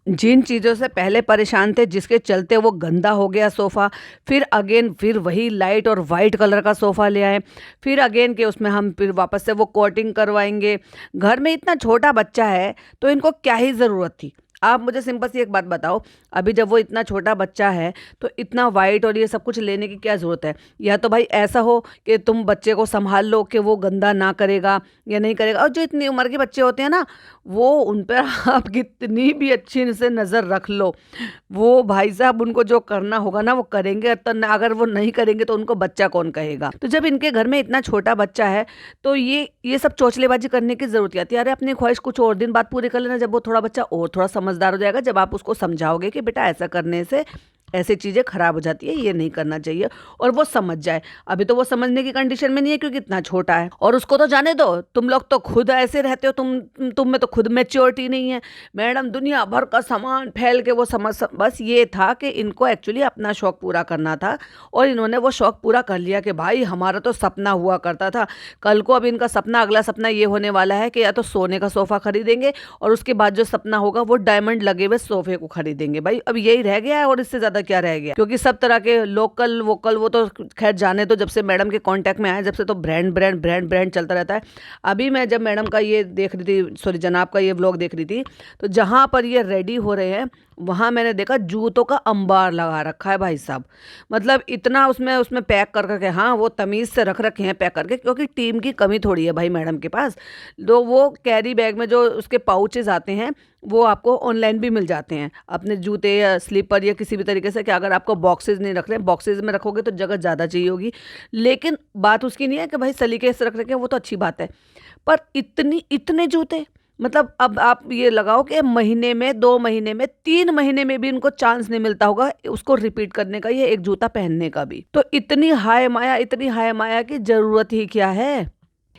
जिन चीज़ों से पहले परेशान थे, जिसके चलते वो गंदा हो गया सोफ़ा, फिर अगेन फिर वही लाइट और वाइट कलर का सोफ़ा ले आए। फिर अगेन कि उसमें हम फिर वापस से वो कोटिंग करवाएँगे। घर में इतना छोटा बच्चा है, तो इनको क्या ही ज़रूरत थी? आप मुझे सिंपल सी एक बात बताओ, अभी जब वो इतना छोटा बच्चा है, तो इतना वाइट और ये सब कुछ लेने की क्या ज़रूरत है? या तो भाई ऐसा हो कि तुम बच्चे को सँभाल लो कि वो गंदा ना करेगा या नहीं करेगा। और जो इतनी उम्र के बच्चे होते हैं ना, वो उन पर आप कितनी भी अच्छी से नज़र रख लो, वो भाई साहब उनको जो करना होगा ना वो करेंगे, तो अगर वो नहीं करेंगे तो उनको बच्चा कौन कहेगा। तो जब इनके घर में इतना छोटा बच्चा है, तो ये सब चोचलेबाजी करने की जरूरत क्या आती है? अरे अपनी ख्वाहिश कुछ और दिन बाद पूरी कर लेना, जब वो थोड़ा बच्चा और थोड़ा समझदार हो जाएगा, जब आप उसको समझाओगे कि बेटा ऐसा करने से ऐसी चीज़ें खराब हो जाती है, ये नहीं करना चाहिए, और वो समझ जाए। अभी तो वो समझने की कंडीशन में नहीं है क्योंकि इतना छोटा है। और उसको तो जाने दो, तुम लोग तो खुद ऐसे रहते हो, तुम में तो खुद मैच्योरिटी नहीं है। मैडम दुनिया भर का सामान फैल के वो बस ये था कि इनको एक्चुअली अपना शौक पूरा करना था, और इन्होंने वो शौक पूरा कर लिया कि भाई हमारा तो सपना हुआ करता था। कल को अब इनका सपना, अगला सपना ये होने वाला है कि या तो सोने का सोफ़ा खरीदेंगे, और उसके बाद जो सपना होगा वो डायमंड लगे हुए सोफे को खरीदेंगे। भाई अब यही रह गया है, और इससे ज़्यादा क्या रह गया? क्योंकि सब तरह के लोकल वोकल वो तो खैर जाने, तो जब से मैडम के कांटेक्ट में आए, जब से तो ब्रांड ब्रांड ब्रांड ब्रांड चलता रहता है। अभी मैं जब मैडम का ये देख रही थी, सॉरी जनाब का ये व्लॉग देख रही थी, तो जहाँ पर ये रेडी हो रहे हैं, वहाँ मैंने देखा जूतों का अंबार लगा रखा है भाई साहब। मतलब इतना उसमें उसमें पैक कर करके, हाँ वो तमीज़ से रख रखे हैं पैक करके, क्योंकि टीम की कमी थोड़ी है भाई मैडम के पास। तो वो कैरी बैग में जो उसके पाउचेज आते हैं, वो आपको ऑनलाइन भी मिल जाते हैं, अपने जूते या स्लीपर या किसी भी तरीके से, कि अगर आपको बॉक्सेस नहीं रख रहे हैं, बॉक्सेस में रखोगे तो जगह ज़्यादा चाहिए होगी। लेकिन बात उसकी नहीं है कि भाई सलीके से रख रखे हैं, वो तो अच्छी बात है, पर इतने जूते, मतलब अब आप ये लगाओ कि महीने में, 2 महीने में, 3 महीने में भी इनको चांस नहीं मिलता होगा उसको रिपीट करने का, ये एक जूता पहनने का भी। तो इतनी हाय माया की जरूरत ही क्या है?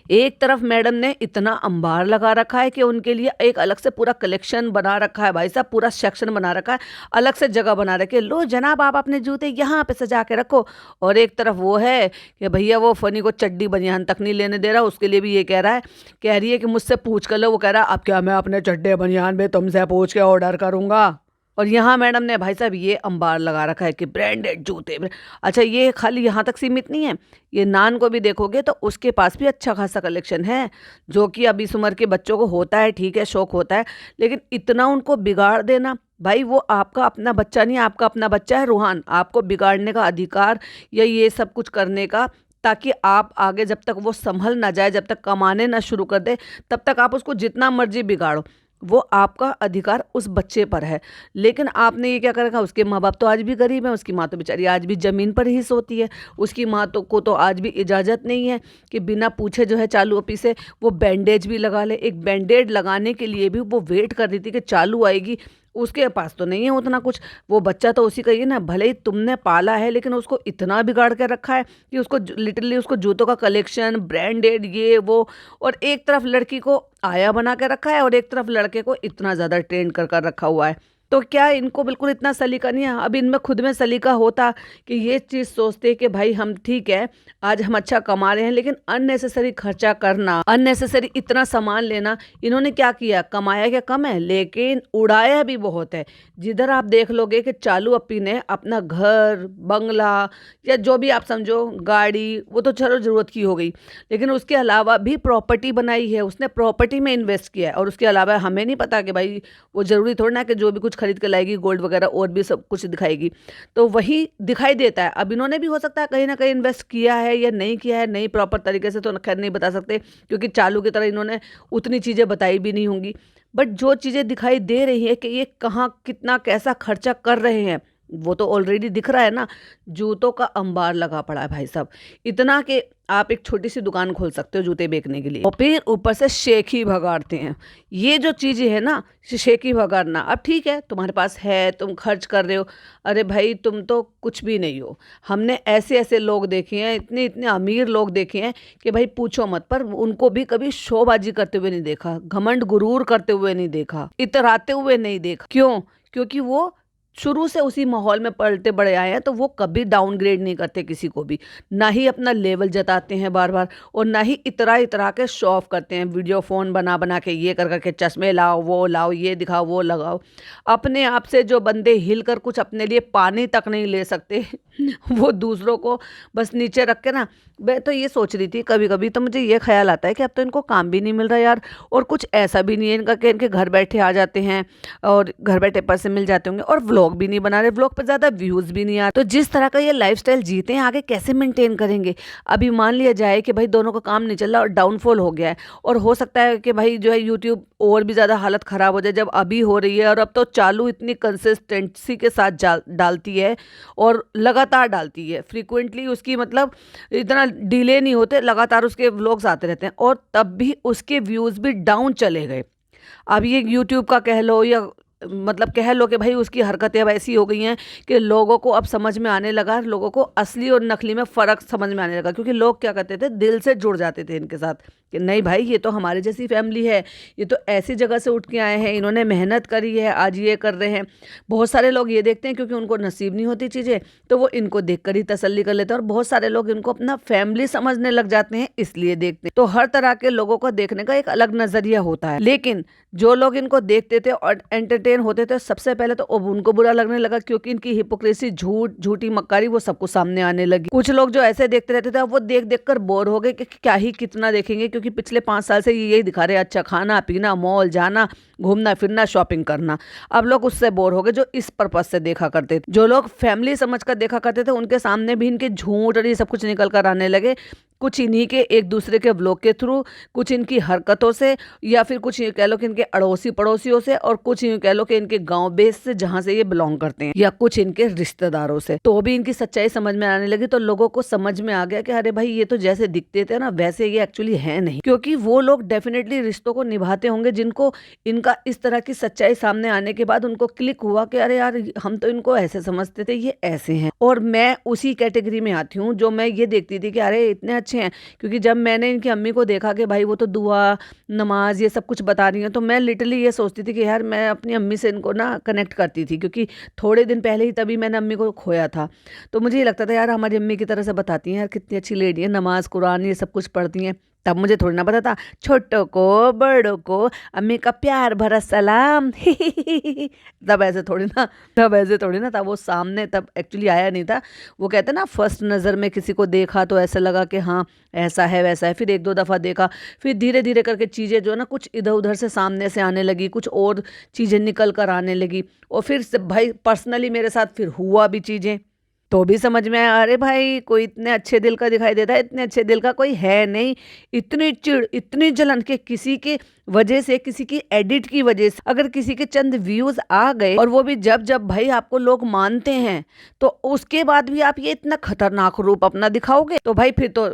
एक तरफ मैडम ने इतना अंबार लगा रखा है कि उनके लिए एक अलग से पूरा कलेक्शन बना रखा है भाई साहब, पूरा सेक्शन बना रखा है, अलग से जगह बना रखी है, लो जनाब आप अपने जूते यहाँ पे सजा के रखो। और एक तरफ वो है कि भैया वो फनी को चड्डी बनियान तक नहीं लेने दे रहा, उसके लिए भी ये कह रही है कि मुझसे पूछ कर लो। वो कह रहा अब क्या मैं अपने चड्डे बनियान में तुमसे पूछ के ऑर्डर करूंगा? और यहाँ मैडम ने भाई साहब ये अंबार लगा रखा है कि ब्रांडेड जूते। अच्छा ये खाली यहाँ तक सीमित नहीं है, ये नान को भी देखोगे तो उसके पास भी अच्छा खासा कलेक्शन है, जो कि अब इस उम्र के बच्चों को होता है, ठीक है शौक होता है, लेकिन इतना उनको बिगाड़ देना, भाई वो आपका अपना बच्चा नहीं, आपका अपना बच्चा है रूहान, आपको बिगाड़ने का अधिकार या ये सब कुछ करने का, ताकि आप आगे जब तक वो संभल ना जाए, जब तक कमाने ना शुरू कर दे, तब तक आप उसको जितना मर्जी बिगाड़ो, वो आपका अधिकार उस बच्चे पर है। लेकिन आपने ये क्या कर रखा, उसके माँ बाप तो आज भी गरीब हैं, उसकी माँ तो बेचारी आज भी ज़मीन पर ही सोती है, उसकी माँ तो को तो आज भी इजाज़त नहीं है कि बिना पूछे जो है चालू ओपी से वो बैंडेज भी लगा ले। एक बैंडेज लगाने के लिए भी वो वेट कर रही थी कि चालू आएगी, उसके पास तो नहीं है उतना कुछ। वो बच्चा तो उसी का ही है ना, भले ही तुमने पाला है, लेकिन उसको इतना बिगाड़ के रखा है कि उसको लिटरली उसको जूतों का कलेक्शन, ब्रांडेड, ये वो, और एक तरफ लड़की को आया बना के रखा है और एक तरफ लड़के को इतना ज़्यादा ट्रेंड कर रखा हुआ है। तो क्या इनको बिल्कुल इतना सलीका नहीं है? अब इनमें खुद में सलीका होता कि ये चीज़ सोचते कि भाई हम ठीक है, आज हम अच्छा कमा रहे हैं, लेकिन अननेसेसरी खर्चा करना, अननेसेसरी इतना सामान लेना, इन्होंने क्या किया? कमाया क्या कम है, लेकिन उड़ाया भी बहुत है। जिधर आप देख लोगे कि चालू अप्पी ने अपना घर, बंगला, या जो भी आप समझो, गाड़ी, वो तो चलो ज़रूरत की हो गई, लेकिन उसके अलावा भी प्रॉपर्टी बनाई है, उसने प्रॉपर्टी में इन्वेस्ट किया है। और उसके अलावा हमें नहीं पता कि भाई वो ज़रूरी थोड़ा ना कि जो भी कुछ खरीद के लाएगी गोल्ड वगैरह और भी सब कुछ दिखाएगी, तो वही दिखाई देता है। अब इन्होंने भी हो सकता है कहीं ना कहीं इन्वेस्ट किया है या नहीं किया है, नहीं प्रॉपर तरीके से तो खैर नहीं बता सकते, क्योंकि चालू की तरह इन्होंने उतनी चीज़ें बताई भी नहीं होंगी। बट जो चीज़ें दिखाई दे रही है कि ये कहाँ कितना कैसा खर्चा कर रहे हैं, वो तो ऑलरेडी दिख रहा है ना। जूतों का अंबार लगा पड़ा है भाई साहब, इतना कि आप एक छोटी सी दुकान खोल सकते हो जूते बेचने के लिए, और फिर ऊपर से शेख ही भगाड़ते हैं। ये जो चीज़ें है ना, शेख ही भगाड़ना, अब ठीक है तुम्हारे पास है, तुम खर्च कर रहे हो, अरे भाई तुम तो कुछ भी नहीं हो। हमने ऐसे ऐसे लोग देखे हैं, इतने इतने अमीर लोग देखे हैं कि भाई पूछो मत, पर उनको भी कभी शोबाजी करते हुए नहीं देखा, घमंड गुरूर करते हुए नहीं देखा, इतराते हुए नहीं देखा। क्यों? क्योंकि वो शुरू से उसी माहौल में पलते बड़े आए हैं, तो वो कभी डाउनग्रेड नहीं करते किसी को भी, ना ही अपना लेवल जताते हैं बार बार, और ना ही इतरा इतरा के शो ऑफ करते हैं, वीडियो फ़ोन बना बना के, ये कर करके चश्मे लाओ, वो लाओ, ये दिखाओ, वो लगाओ। अपने आप से जो बंदे हिल कर कुछ अपने लिए पानी तक नहीं ले सकते वो दूसरों को बस नीचे रख के ना। मैं तो ये सोच रही थी, कभी कभी तो मुझे ये ख्याल आता है कि अब तो इनको काम भी नहीं मिल रहा यार, और कुछ ऐसा भी नहीं है इनका कि इनके घर बैठे आ जाते हैं और घर बैठे पैसे मिल जाते होंगे, और व्लॉग भी नहीं बना रहे, व्लॉग पर ज़्यादा व्यूज़ भी नहीं आ रहे। तो जिस तरह का ये लाइफस्टाइल जीते हैं, आगे कैसे मेंटेन करेंगे? अभी मान लिया जाए कि भाई दोनों का काम नहीं चल रहा और डाउनफॉल हो गया है, और हो सकता है कि भाई जो है यूट्यूब और भी ज़्यादा हालत ख़राब हो जाए, जब अभी हो रही है, और अब तो चालू इतनी कंसिस्टेंसी के साथ डालती है और लगातार डालती है फ्रीक्वेंटली, उसकी मतलब इतना डिले नहीं होते, लगातार उसके व्लॉग्स आते रहते हैं, और तब भी उसके व्यूज़ भी डाउन चले गए। अब ये यूट्यूब का कह लो, या मतलब कह लो कि भाई उसकी हरकतें अब ऐसी हो गई हैं कि लोगों को अब समझ में आने लगा, लोगों को असली और नकली में फ़र्क समझ में आने लगा, क्योंकि लोग क्या करते थे, दिल से जुड़ जाते थे इनके साथ कि नहीं भाई ये तो हमारे जैसी फैमिली है, ये तो ऐसी जगह से उठ के आए हैं, इन्होंने मेहनत करी है, आज ये कर रहे हैं। बहुत सारे लोग ये देखते हैं, क्योंकि उनको नसीब नहीं होती चीज़ें, तो वो इनको देख कर ही तसल्ली कर लेते हैं, और बहुत सारे लोग इनको अपना फैमिली समझने लग जाते हैं, इसलिए देखते हैं। तो हर तरह के लोगों को देखने का एक अलग नज़रिया होता है, लेकिन जो लोग इनको देखते थे और एंटरटेन होते थे, सबसे पहले तो अब उनको बुरा लगने लगा, क्योंकि इनकी हिपोक्रेसी, झूठ, झूठी मक्कारी वो सबको सामने आने लगी। कुछ लोग जो ऐसे देखते रहते थे, अब वो देख देख कर बोर हो गए कि क्या ही कितना देखेंगे, क्योंकि पिछले 5 साल से यही दिखा रहे, अच्छा खाना पीना, मॉल जाना, घूमना फिरना, शॉपिंग करना। अब लोग उससे बोर हो गए जो इस पर्पज से देखा करते थे। जो लोग फैमिली समझ कर देखा करते थे, उनके सामने भी इनके झूठ और ये सब कुछ निकल कर आने लगे, कुछ इन्हीं के एक दूसरे के व्लॉग के थ्रू, कुछ इनकी हरकतों से, या फिर कुछ यूँ कह लो कि इनके अड़ोसी पड़ोसियों से, और कुछ यूँ कह लो कि इनके गांव बेस से जहां से ये बिलोंग करते हैं, या कुछ इनके रिश्तेदारों से। तो भी इनकी सच्चाई समझ में आने लगी, तो लोगों को समझ में आ गया कि अरे भाई ये तो जैसे दिखते थे ना, वैसे ये एक्चुअली है नहीं, क्योंकि वो लोग डेफिनेटली रिश्तों को निभाते होंगे, जिनको इनका इस तरह की सच्चाई सामने आने के बाद उनको क्लिक हुआ कि अरे यार हम तो इनको ऐसे समझते थे, ये ऐसे हैं। और मैं उसी कैटेगरी में आती हूँ जो मैं ये देखती थी कि अरे इतने अच्छे हैं, क्योंकि जब मैंने इनकी अम्मी को देखा कि भाई वो तो दुआ, नमाज, ये सब कुछ बता रही हैं, तो मैं लिटरली ये सोचती थी कि यार मैं अपनी अम्मी से इनको ना कनेक्ट करती थी, क्योंकि थोड़े दिन पहले ही तभी मैंने अम्मी को खोया था। तो मुझे ये लगता था यार हमारी अम्मी की तरह से बताती हैं, यार कितनी अच्छी लेडी है, नमाज कुरान ये सब कुछ पढ़ती हैं। तब मुझे थोड़ी ना पता था, छोटों को बड़ों को अम्मी का प्यार भरा सलाम तब ऐसे थोड़ी ना, था वो सामने, तब एक्चुअली आया नहीं था। वो कहते ना, फर्स्ट नज़र में किसी को देखा तो ऐसा लगा कि हाँ ऐसा है वैसा है, फिर एक दो दफ़ा देखा, फिर धीरे धीरे करके चीज़ें जो है ना, कुछ इधर उधर से सामने से आने लगी, कुछ और चीज़ें निकल कर आने लगी, और फिर से भाई पर्सनली मेरे साथ फिर हुआ भी चीज़ें, तो भी समझ में आया अरे भाई कोई इतने अच्छे दिल का दिखाई देता है, इतने अच्छे दिल का कोई है नहीं। इतनी चिढ़, इतनी जलन के किसी के वजह से, किसी की एडिट की वजह से अगर किसी के चंद व्यूज आ गए, और वो भी जब जब भाई आपको लोग मानते हैं, तो उसके बाद भी आप ये इतना खतरनाक रूप अपना दिखाओगे, तो भाई फिर तो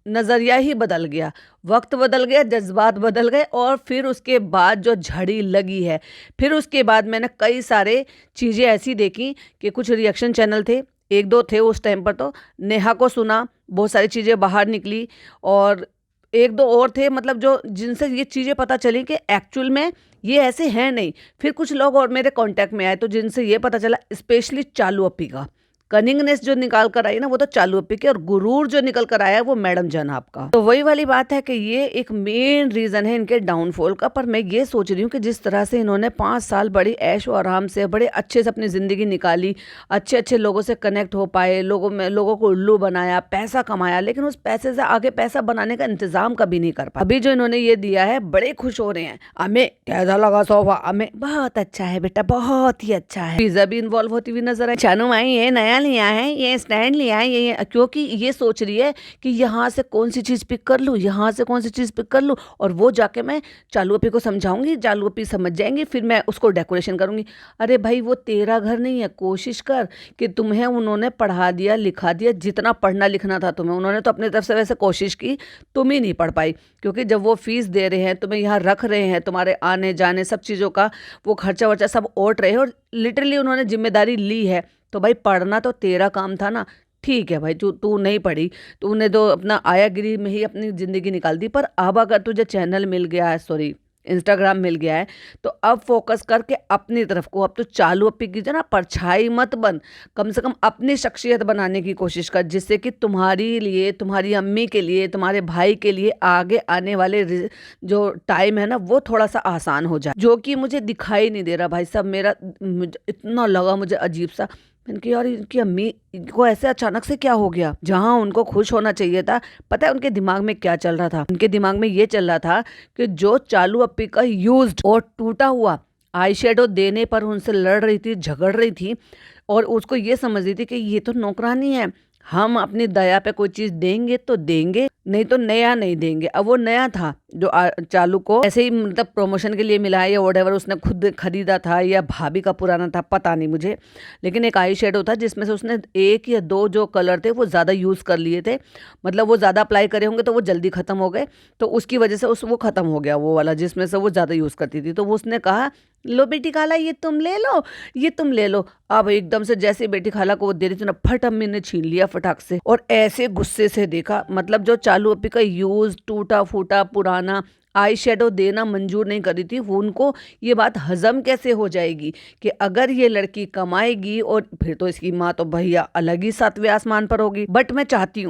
नज़रिया ही बदल गया, वक्त बदल गया, जज्बात बदल गए। और फिर उसके बाद जो झड़ी लगी है, फिर उसके बाद मैंने कई सारे चीज़ें ऐसी देखी कि कुछ रिएक्शन चैनल थे, एक दो थे उस टाइम पर, तो नेहा को सुना, बहुत सारी चीज़ें बाहर निकली, और एक दो और थे, मतलब जो जिनसे ये चीज़ें पता चली कि एक्चुअल में ये ऐसे हैं नहीं। फिर कुछ लोग और मेरे कांटेक्ट में आए, तो जिनसे ये पता चला, स्पेशली चालू अपी का कनिंगनेस जो निकाल कर आई ना, वो तो चालू अपी की, और गुरूर जो निकल कर आया वो मैडम जनाब का। तो वही वाली बात है कि ये एक मेन रीजन है इनके डाउनफॉल का। पर मैं ये सोच रही हूँ कि जिस तरह से इन्होंने 5 साल बड़ी ऐश और आराम से बड़े अच्छे से अपनी जिंदगी निकाली, अच्छे अच्छे लोगों से कनेक्ट हो पाए, लोगों को उल्लू बनाया, पैसा कमाया, लेकिन उस पैसे से आगे पैसा बनाने का इंतजाम कभी नहीं कर पाया। अभी जो इन्होंने ये दिया है, बड़े खुश हो रहे हैं, हमें कैसा लगा सोफा, हमें बहुत अच्छा है बेटा, बहुत ही अच्छा है। पिज्जा भी इन्वॉल्व होती हुई नजर आई, चानू माई ये नया लिया है, ये स्टैंड लिया है, ये क्योंकि ये सोच रही है कि यहाँ से कौन सी चीज़ पिक कर लूँ, यहाँ से कौन सी चीज़ पिक कर लूँ, और वो जाके मैं चालू अपी को समझाऊंगी, चालू अपी समझ जाएंगी, फिर मैं उसको डेकोरेशन करूंगी। अरे भाई वो तेरा घर नहीं है, कोशिश कर कि तुम्हें उन्होंने पढ़ा दिया, लिखा दिया, जितना पढ़ना लिखना था तुम्हें, उन्होंने तो अपनी तरफ से वैसे कोशिश की, तुम ही नहीं पढ़ पाई, क्योंकि जब वो फीस दे रहे हैं, तुम्हें यहाँ रख रहे हैं, तुम्हारे आने जाने सब चीज़ों का वो खर्चा वर्चा सब ओट रहे हैं, और लिटरली उन्होंने जिम्मेदारी ली है, तो भाई पढ़ना तो तेरा काम था ना। ठीक है भाई, तू नहीं पढ़ी, तूने तो अपना आयागिरी में ही अपनी ज़िंदगी निकाल दी, पर अब अगर तुझे चैनल मिल गया है, सॉरी इंस्टाग्राम मिल गया है, तो अब फोकस करके अपनी तरफ को, अब तो चालू अपी की जो ना परछाई मत बन, कम से कम अपनी शख्सियत बनाने की कोशिश कर, जिससे कि तुम्हारी लिए, तुम्हारी अम्मी के लिए, तुम्हारे भाई के लिए आगे आने वाले जो टाइम है ना वो थोड़ा सा आसान हो जाए, जो कि मुझे दिखाई नहीं दे रहा भाई साहब। इतना लगा मुझे अजीब सा, मैंने कहा यार इनकी अम्मी को ऐसे अचानक से क्या हो गया, जहां उनको खुश होना चाहिए था। पता है उनके दिमाग में क्या चल रहा था? उनके दिमाग में ये चल रहा था कि जो चालू अपी का यूज्ड और टूटा हुआ आई शेडो देने पर उनसे लड़ रही थी, झगड़ रही थी, और उसको ये समझ रही थी कि ये तो नौकरानी है, हम अपनी दया पे कोई चीज देंगे तो देंगे, नहीं तो नया नहीं देंगे। अब वो नया था जो चालू को ऐसे ही मतलब प्रमोशन के लिए मिला है या व्हाटएवर उसने खुद खरीदा था या भाभी का पुराना था, पता नहीं मुझे, लेकिन एक आई शेडो था जिसमें से उसने एक या दो जो कलर थे वो ज़्यादा यूज़ कर लिए थे, मतलब वो ज़्यादा अप्लाई करे होंगे तो वो जल्दी ख़त्म हो गए, तो उसकी वजह से वो ख़त्म हो गया वो वाला जिसमें से वो ज़्यादा यूज़ करती थी। तो वो उसने कहा लो बेटी खाला ये तुम ले लो, ये तुम ले लो। अब एकदम से जैसे बेटी खाला को वो दे रही थी ना, फट अम्मी ने छीन लिया फटाक से, और ऐसे गुस्से से देखा, मतलब जो चालू अपी का यूज टूटा फूटा पुराना आई शेडो देना मंजूर नहीं कर रही थी, वो उनको ये बात हजम कैसे हो जाएगी कि अगर ये लड़की कमाएगी और फिर तो इसकी माँ तो भैया अलग ही सातवें आसमान पर होगी। बट मैं चाहती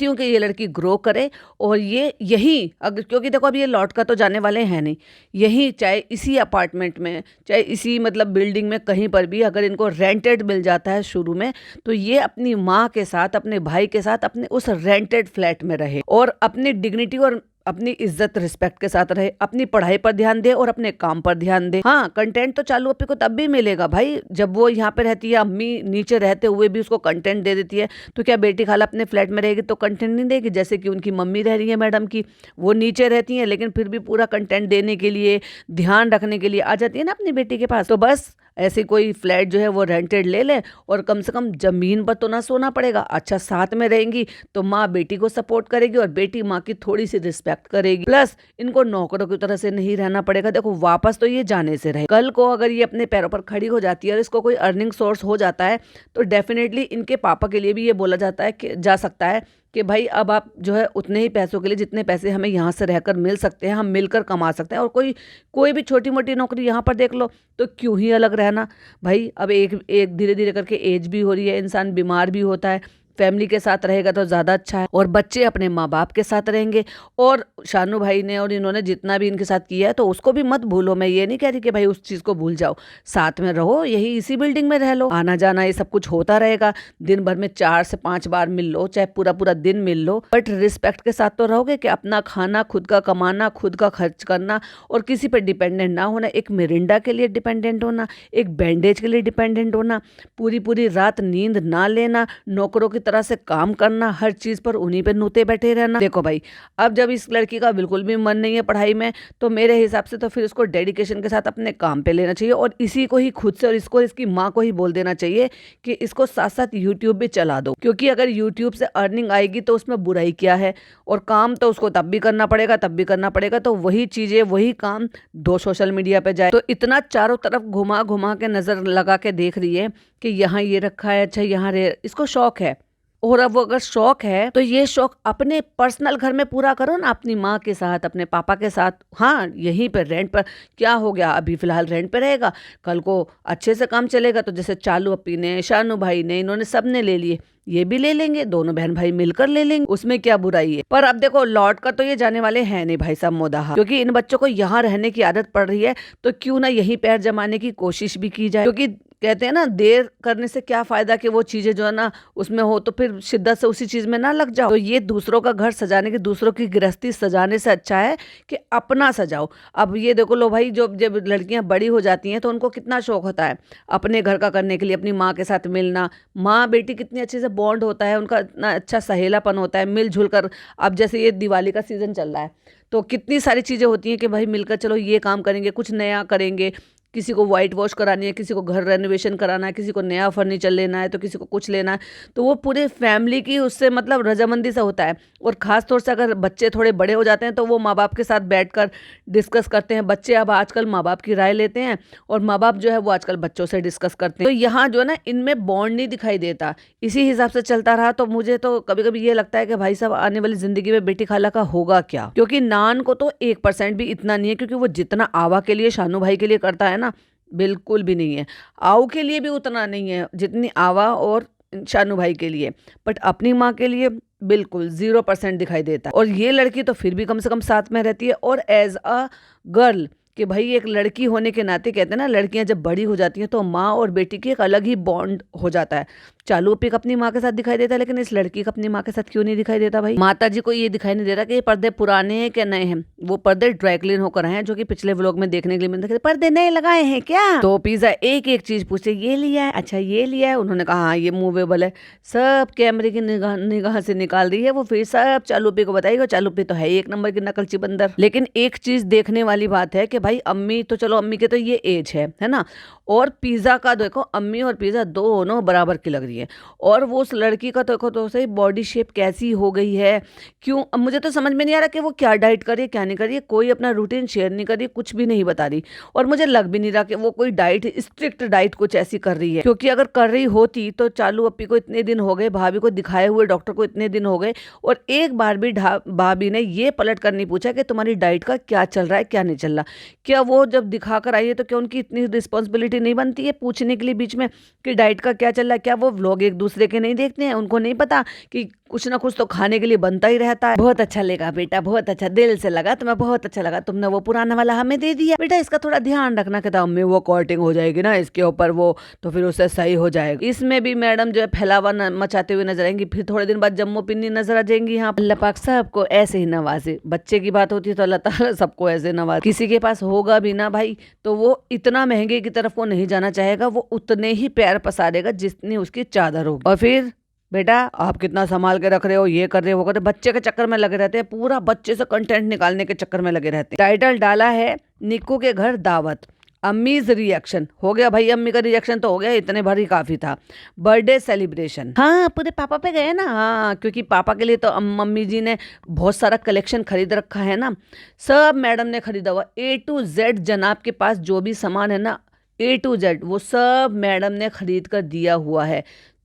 हूँ कि ये लड़की ग्रो करे, और ये यही अगर, क्योंकि देखो अब ये लौट कर तो जाने वाले हैं नहीं, यही चाहे इसी अपार्टमेंट में, चाहे इसी मतलब बिल्डिंग में कहीं पर भी अगर इनको रेंटेड मिल जाता है शुरू में, तो ये अपनी माँ के साथ, अपने भाई के साथ, अपने उस रेंटेड फ्लैट में रहे और अपनी डिग्निटी और अपनी इज्जत रिस्पेक्ट के साथ रहे, अपनी पढ़ाई पर ध्यान दे और अपने काम पर ध्यान दे। हाँ, कंटेंट तो चालू अपी को तब भी मिलेगा भाई जब वो यहाँ पे रहती है, अम्मी नीचे रहते हुए भी उसको कंटेंट दे देती है, तो क्या बेटी खाला अपने फ्लैट में रहेगी तो कंटेंट नहीं देगी? जैसे कि उनकी मम्मी रह रही है मैडम की, वो नीचे रहती हैं लेकिन फिर भी पूरा कंटेंट देने के लिए, ध्यान रखने के लिए आ जाती है ना अपनी बेटी के पास। तो बस ऐसे कोई फ्लैट जो है वो रेंटेड ले ले, और कम से कम जमीन पर तो ना सोना पड़ेगा, अच्छा साथ में रहेंगी तो माँ बेटी को सपोर्ट करेगी और बेटी माँ की थोड़ी सी रिस्पेक्ट करेगी, प्लस इनको नौकरों की तरह से नहीं रहना पड़ेगा। देखो वापस तो ये जाने से रहे, कल को अगर ये अपने पैरों पर खड़ी हो जाती है और इसको कोई अर्निंग सोर्स हो जाता है, तो डेफिनेटली इनके पापा के लिए भी ये बोला जाता है कि जा सकता है कि भाई अब आप जो है उतने ही पैसों के लिए जितने पैसे हमें यहाँ से रहकर मिल सकते हैं, हम मिलकर कमा सकते हैं, और कोई भी छोटी मोटी नौकरी यहाँ पर देख लो, तो क्यों ही अलग रहना भाई। अब एक एक धीरे धीरे करके एज भी हो रही है, इंसान बीमार भी होता है, फैमिली के साथ रहेगा तो ज़्यादा अच्छा है, और बच्चे अपने माँ बाप के साथ रहेंगे। और शानू भाई ने और इन्होंने जितना भी इनके साथ किया है तो उसको भी मत भूलो, मैं ये नहीं कह रही कि भाई उस चीज़ को भूल जाओ, साथ में रहो, यही इसी बिल्डिंग में रह लो, आना जाना ये सब कुछ होता रहेगा, दिन भर में 4 से 5 बार मिल लो, चाहे पूरा पूरा दिन मिल लो, बट रिस्पेक्ट के साथ तो रहोगे कि अपना खाना खुद का कमाना, खुद का खर्च करना, और किसी पर डिपेंडेंट ना होना, एक मिरिंडा के लिए डिपेंडेंट होना, एक बैंडेज के लिए डिपेंडेंट होना, पूरी पूरी रात नींद ना लेना, नौकरों की तरह से काम करना, हर चीज पर उन्हीं पे नूते बैठे रहना। देखो भाई, अब जब इस लड़की का बिल्कुल भी मन नहीं है पढ़ाई में, तो मेरे हिसाब से तो फिर उसको डेडिकेशन के साथ अपने काम पे लेना चाहिए, और इसी को ही खुद से और इसको इसकी माँ को ही बोल देना चाहिए कि इसको साथ साथ यूट्यूब भी चला दो, क्योंकि अगर यूट्यूब से अर्निंग आएगी तो उसमें बुराई क्या है, और काम तो उसको तब भी करना पड़ेगा, तो वही चीजें वही काम 2 सोशल मीडिया पे जाए, तो इतना चारों तरफ घुमा घुमा के नजर लगा के देख रही है कि यहाँ ये रखा है, अच्छा यहाँ इसको शौक है। और अब वो अगर शौक है तो ये शौक अपने पर्सनल घर में पूरा करो ना, अपनी माँ के साथ, अपने पापा के साथ। हाँ, यहीं पर रेंट पर क्या हो गया, अभी फिलहाल रेंट पे रहेगा, कल को अच्छे से काम चलेगा तो जैसे चालू अपी ने, शानू भाई ने, इन्होंने सबने ले लिए, ये भी ले लेंगे, दोनों बहन भाई मिलकर ले लेंगे, उसमें क्या बुराई है। पर अब देखो लौट कर तो ये जाने वाले हैं नहीं भाई साहब मोदाहा, क्योंकि इन बच्चों को यहाँ रहने की आदत पड़ रही है, तो क्यों ना यहीं पैर जमाने की कोशिश भी की जाए, क्योंकि कहते हैं ना देर करने से क्या फायदा कि वो चीजें जो है ना उसमें हो तो फिर शिद्दत से उसी चीज में ना लग जाओ। तो ये दूसरों का घर सजाने की, दूसरों की गृहस्थी सजाने से अच्छा है कि अपना सजाओ। अब ये देखो लो भाई, जब लड़कियां बड़ी हो जाती हैं तो उनको कितना शौक होता है अपने घर का करने के लिए, अपनी माँ के साथ मिलना, माँ बेटी कितनी अच्छे से बॉन्ड होता है उनका, इतना अच्छा सहेलापन होता है मिलजुल कर। अब जैसे ये दिवाली का सीजन चल रहा है तो कितनी सारी चीजें होती हैं कि भाई मिलकर चलो ये काम करेंगे, कुछ नया करेंगे, किसी को वाइट वॉश करानी है, किसी को घर रेनोवेशन कराना है, किसी को नया फर्नीचर लेना है, तो किसी को कुछ लेना है, तो वो पूरे फैमिली की उससे मतलब रजामंदी से होता है। और ख़ास तौर से अगर बच्चे थोड़े बड़े हो जाते हैं तो वो माँ बाप के साथ बैठकर डिस्कस करते हैं। बच्चे अब आजकल माँ बाप की राय लेते हैं और माँ बाप जो है वो आजकल बच्चों से डिस्कस करते हैं। तो यहाँ जो है ना, इनमें बॉन्ड नहीं दिखाई देता। इसी हिसाब से चलता रहा तो मुझे तो कभी कभी ये लगता है कि भाई साहब, आने वाली ज़िंदगी में बेटी खाला का होगा क्या। क्योंकि नान को तो 1% भी इतना नहीं है, क्योंकि वो जितना आवा के लिए, शानू भाई के लिए करता है ना, बिल्कुल भी नहीं है। आऊ के लिए भी उतना नहीं है जितनी आवा और शानू भाई के लिए, बट अपनी माँ के लिए बिल्कुल 0% दिखाई देता है। और ये लड़की तो फिर भी कम से कम साथ में रहती है। और एज अ गर्ल, कि भाई एक लड़की होने के नाते कहते हैं ना, लड़कियां जब बड़ी हो जाती हैं तो माँ और बेटी की एक अलग ही बॉन्ड हो जाता है। चालू पिक अपनी माँ के साथ दिखाई देता है, लेकिन इस लड़की का अपनी माँ के साथ क्यों नहीं दिखाई देता भाई। माता जी को ये दिखाई नहीं देता कि ये पर्दे पुराने हैं क्या नए हैं। वो पर्दे ड्राई क्लीन होकर हैं, जो कि पिछले व्लॉग में देखने के लिए मिलता है। पर्दे नए लगाए हैं क्या? तो पिज्जा एक एक चीज पूछे, ये लिया है, अच्छा ये लिया है। उन्होंने कहा हाँ ये मूवेबल है। सब कैमरे की निगाह से निकाल दी है वो, फिर सब चालूपी को बताएगा। चालूपी तो है एक नंबर की नकलची बंदर। लेकिन एक चीज देखने वाली बात है कि भाई अम्मी तो चलो, अम्मी के तो ये एज है ना, और पिज्जा का देखो, अम्मी और पिज्जा दोनों बराबर की लग रही है। और वो उस लड़की का तो देखो तो सही, बॉडी शेप कैसी हो गई है। क्यों, अब मुझे तो समझ में नहीं आ रहा कि वो क्या डाइट कर रही है क्या नहीं कर रही है। कोई अपना रूटीन शेयर नहीं कर रही, कुछ भी नहीं बता रही। और मुझे लग भी नहीं रहा कि वो कोई डाइट, स्ट्रिक्ट डाइट कुछ ऐसी कर रही है। क्योंकि अगर कर रही होती तो चालू अप्पी को इतने दिन हो गए, भाभी को दिखाए हुए डॉक्टर को इतने दिन हो गए, और एक बार भी भाभी ने ये पलट कर नहीं पूछा कि तुम्हारी डाइट का क्या चल रहा है क्या नहीं चल रहा। क्या वो जब दिखा कर आई है तो क्या उनकी इतनी रिस्पॉन्सिबिलिटी नहीं बनती है पूछने के लिए बीच में कि डाइट का क्या चल रहा है? क्या वो व्लॉग एक दूसरे के नहीं देखते हैं? उनको नहीं पता कि कुछ ना कुछ तो खाने के लिए बनता ही रहता है। बहुत अच्छा लगा बेटा, बहुत अच्छा, दिल से लगा तुम्हें, बहुत अच्छा लगा। तुमने वो पुराना वाला हमें दे दिया बेटा, इसका थोड़ा ध्यान रखना। कहता अम्मी वो कोटिंग हो जाएगी ना इसके ऊपर, वो तो फिर उससे सही हो जाएगा। इसमें भी मैडम जो है फैलावा मचाते हुए नजर आएंगी। फिर थोड़े दिन बाद जम्मू पिन्नी नजर आ जाएंगी। यहाँ अल्लाह पाक सबको ऐसे ही नवाजे। बच्चे की बात होती है तो अल्लाह ताला सबको ऐसे नवाजे। किसी के पास होगा भी ना भाई तो वो इतना महंगे की तरफ वो नहीं जाना चाहेगा, वो उतने ही पैर पसारेगा जितनी उसकी चादर होगी। और फिर बेटा आप कितना संभाल के रख रहे हो, ये कर रहे हो वो कर रहे हो, बच्चे के चक्कर में लगे रहते हैं, पूरा बच्चे से कंटेंट निकालने के चक्कर में लगे रहते हैं। टाइटल डाला है निक्कू के घर दावत, अम्मीज रिएक्शन। हो गया भाई, अम्मी का रिएक्शन तो हो गया, इतने भर ही काफी था। बर्थडे सेलिब्रेशन, हाँ पूरे पापा पे गए ना, हाँ क्योंकि पापा के लिए तो मम्मी जी ने बहुत सारा कलेक्शन खरीद रखा है ना। सब मैडम ने खरीदा हुआ, A to Z। जनाब के पास जो भी सामान है ना A to Z, वो सब मैडम ने खरीद कर दिया हुआ है।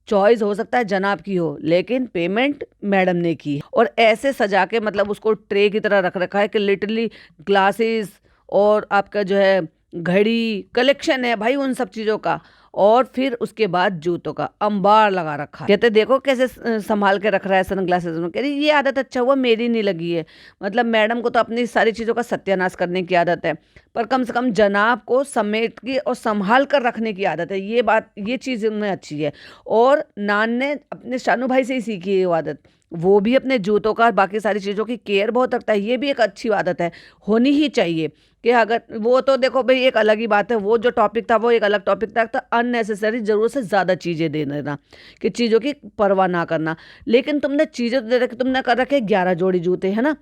चॉइस हो सकता है जनाब की हो, लेकिन पेमेंट मैडम ने की। और ऐसे सजा के मतलब उसको ट्रे की तरह रख रखा है कि लिटरली ग्लासेस और आपका जो है घड़ी कलेक्शन है भाई उन सब चीज़ों का। और फिर उसके बाद जूतों का अंबार लगा रखा है। कहते देखो कैसे संभाल के रख रहा है सनग्लासेस में। कह रही ये आदत अच्छा हुआ मेरी नहीं लगी है। मतलब मैडम को तो अपनी सारी चीज़ों का सत्यानाश करने की आदत है, पर कम से कम जनाब को समेट के और संभाल कर रखने की आदत है। ये बात, ये चीज़ उनमें अच्छी है। और नान ने अपने शानू भाई से ही सीखी है वो आदत। वो भी अपने जूतों का बाकी सारी चीज़ों की केयर बहुत रखता है। ये भी एक अच्छी आदत है, होनी ही चाहिए। कि अगर वो तो देखो भाई एक अलग ही बात है, वो जो टॉपिक था वो एक अलग टॉपिक था। तो अननेसेसरी ज़रूरत से ज़्यादा चीज़ें दे देना, कि चीज़ों की परवाह ना करना। लेकिन तुमने चीज़ें तो दे रखे, तुमने कर रखे 11 जोड़ी जूते, है ना।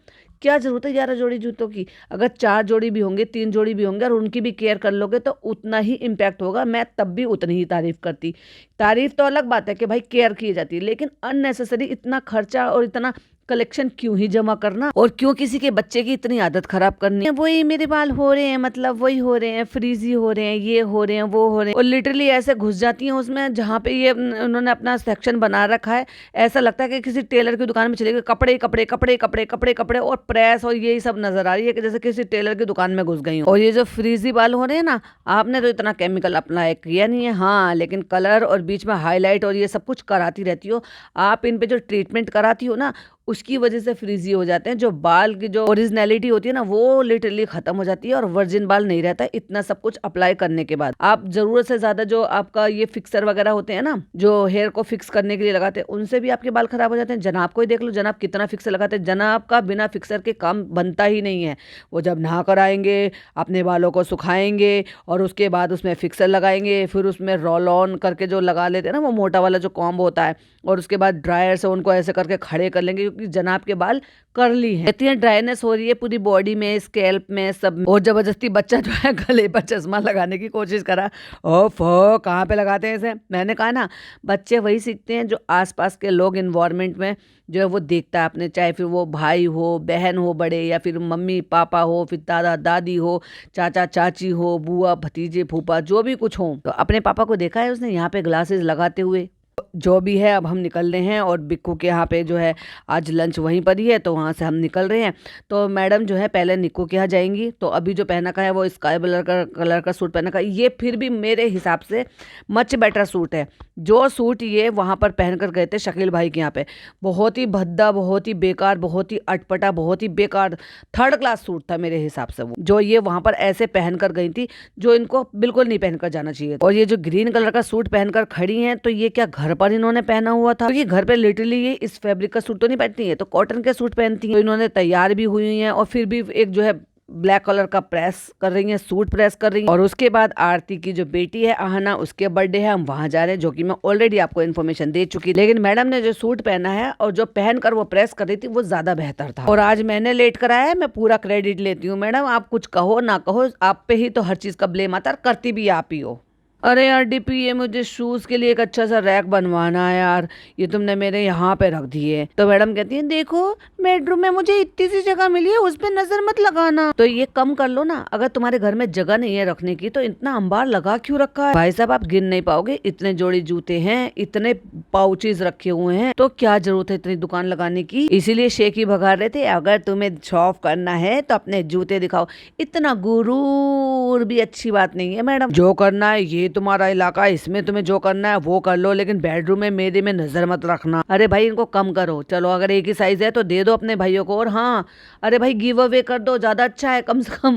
क्या ज़रूरत है 11 जोड़ी जूतों की? अगर 4 जोड़ी भी होंगे, 3 जोड़ी भी होंगे और उनकी भी केयर कर लोगे तो उतना ही इम्पैक्ट होगा। मैं तब भी उतनी ही तारीफ़ करती। तारीफ़ तो अलग बात है कि भाई केयर की जाती है, लेकिन अननेसेसरी इतना खर्चा और इतना कलेक्शन क्यों ही जमा करना, और क्यों किसी के बच्चे की इतनी आदत खराब करनी है। वही मेरे बाल हो रहे हैं, मतलब वही हो रहे हैं, फ्रीजी हो रहे हैं, ये हो रहे हैं, वो हो रहे हैं, और लिटरली ऐसे घुस जाती हैं उसमें जहाँ पे ये उन्होंने अपना सेक्शन बना रखा है। ऐसा लगता है कि किसी टेलर की दुकान में चले गए, कपड़े कपड़े कपड़े कपड़े कपड़े कपड़े और प्रेस और यही सब नजर आ रही है कि जैसे किसी टेलर की दुकान में घुस गई हूँ। और ये जो फ्रीजी बाल हो रहे हैं ना, आपने तो इतना केमिकल अप्लाई किया नहीं है, हाँ, लेकिन कलर और बीच में हाईलाइट और ये सब कुछ कराती रहती हो आप। इन पे जो ट्रीटमेंट कराती हो ना, उसकी वजह से फ्रीजी हो जाते हैं। जो बाल की जो ओरिजिनलिटी होती है ना, वो लिटरली खत्म हो जाती है और वर्जिन बाल नहीं रहता है इतना सब कुछ अप्लाई करने के बाद। आप जरूरत से ज्यादा जो आपका ये फिक्सर वगैरह होते हैं ना, जो हेयर को फिक्स करने के लिए लगाते हैं, उनसे भी आपके बाल खराब हो जाते हैं। जनाब को ही देख लो, जनाब कितना फिक्सर लगाते हैं। जनाब का बिना फिक्सर के काम बनता ही नहीं है। वो जब नहा कर आएंगे, अपने बालों को सुखाएंगे और उसके बाद उसमें फिक्सर लगाएंगे, फिर उसमें रोल ऑन करके जो लगा लेते हैं ना, वो मोटा वाला जो कॉम्ब होता है, और उसके बाद ड्रायर से उनको ऐसे करके खड़े कर लेंगे। क्योंकि जनाब के बाल कर्ली हैं। इतनी ड्राइनेस हो रही है पूरी बॉडी में, स्कैल्प में, सब। और जबरदस्ती बच्चा जो है गले पर चश्मा लगाने की कोशिश करा। ओफ, कहाँ पे लगाते हैं इसे। मैंने कहा ना, बच्चे वही सीखते हैं जो आसपास के लोग इन्वायरमेंट में जो है वो देखता है अपने, चाहे फिर वो भाई हो, बहन हो बड़े, या फिर मम्मी पापा हो, फिर दादा दादी हो, चाचा चाची हो, बुआ भतीजे फूफा, जो भी कुछ हो। तो अपने पापा को देखा है उसने यहाँ पे ग्लासेस लगाते हुए। जो भी है, अब हम निकल रहे हैं और बिक्कू के यहाँ पे जो है आज लंच वहीं पर ही है, तो वहाँ से हम निकल रहे हैं। तो मैडम जो है पहले निक्कू के यहाँ जाएंगी। तो अभी जो पहना का है वो स्काई कलर का सूट पहना का, ये फिर भी मेरे हिसाब से मच बेटर सूट है। जो सूट ये वहाँ पर पहन कर गए थे शकील भाई के यहाँ पे, बहुत ही भद्दा, बहुत ही बेकार, बहुत ही अटपटा, बहुत ही बेकार, थर्ड क्लास सूट था मेरे हिसाब से वो, जो ये वहाँ पर ऐसे पहन कर गई थी, जो इनको बिल्कुल नहीं पहन कर जाना चाहिए। और ये जो ग्रीन कलर का सूट पहनकर खड़ी हैं, तो ये क्या घर पर इन्होंने पहना हुआ था? क्योंकि घर पे लिटरली ये इस फैब्रिक का सूट तो नहीं पहनती है, तो कॉटन के सूट पहनती है। तो इन्होंने तैयार भी हुई हैं और फिर भी एक जो है ब्लैक कलर का प्रेस कर रही हैं, सूट प्रेस कर रही हैं। और उसके बाद आरती की जो बेटी है आहना, उसके बर्थडे है, हम वहां जा रहे हैं, जो कि मैं ऑलरेडी आपको इन्फॉर्मेशन दे चुकी। लेकिन मैडम ने जो सूट पहना है और जो पहनकर वो प्रेस कर रही थी वो ज्यादा बेहतर था। और आज मैंने लेट कराया है, मैं पूरा क्रेडिट लेती हूँ। मैडम आप कुछ कहो ना कहो, आप पे ही तो हर चीज का ब्लेम आता है, करती भी आप ही हो। अरे यार डीपी, ये मुझे शूज के लिए एक अच्छा सा रैक बनवाना है यार, ये तुमने मेरे यहाँ पे रख दिए। तो मैडम कहती है देखो बेडरूम में मुझे इतनी सी जगह मिली है, उस पर नजर मत लगाना। तो ये कम कर लो ना, अगर तुम्हारे घर में जगह नहीं है रखने की तो इतना अंबार लगा क्यों रखा है? भाई साहब आप गिन नहीं पाओगे, इतने जोड़ी जूते हैं, इतने पाउचेज रखे हुए हैं, तो क्या जरूरत है इतनी दुकान लगाने की। इसीलिए शेख ही भगा रहे थे, अगर तुम्हें शॉप करना है तो अपने जूते दिखाओ। इतना गुरूर भी अच्छी बात नहीं है मैडम, जो करना है ये तुम्हारा इलाका, इसमें तुम्हें जो करना है वो कर लो, लेकिन बेडरूम में मेरे में नजर मत रखना। अरे भाई इनको कम करो, चलो अगर एक ही साइज है तो दे दो अपने भाइयों को। और हाँ, अरे भाई गिव अवे कर दो, ज्यादा अच्छा है, कम से कम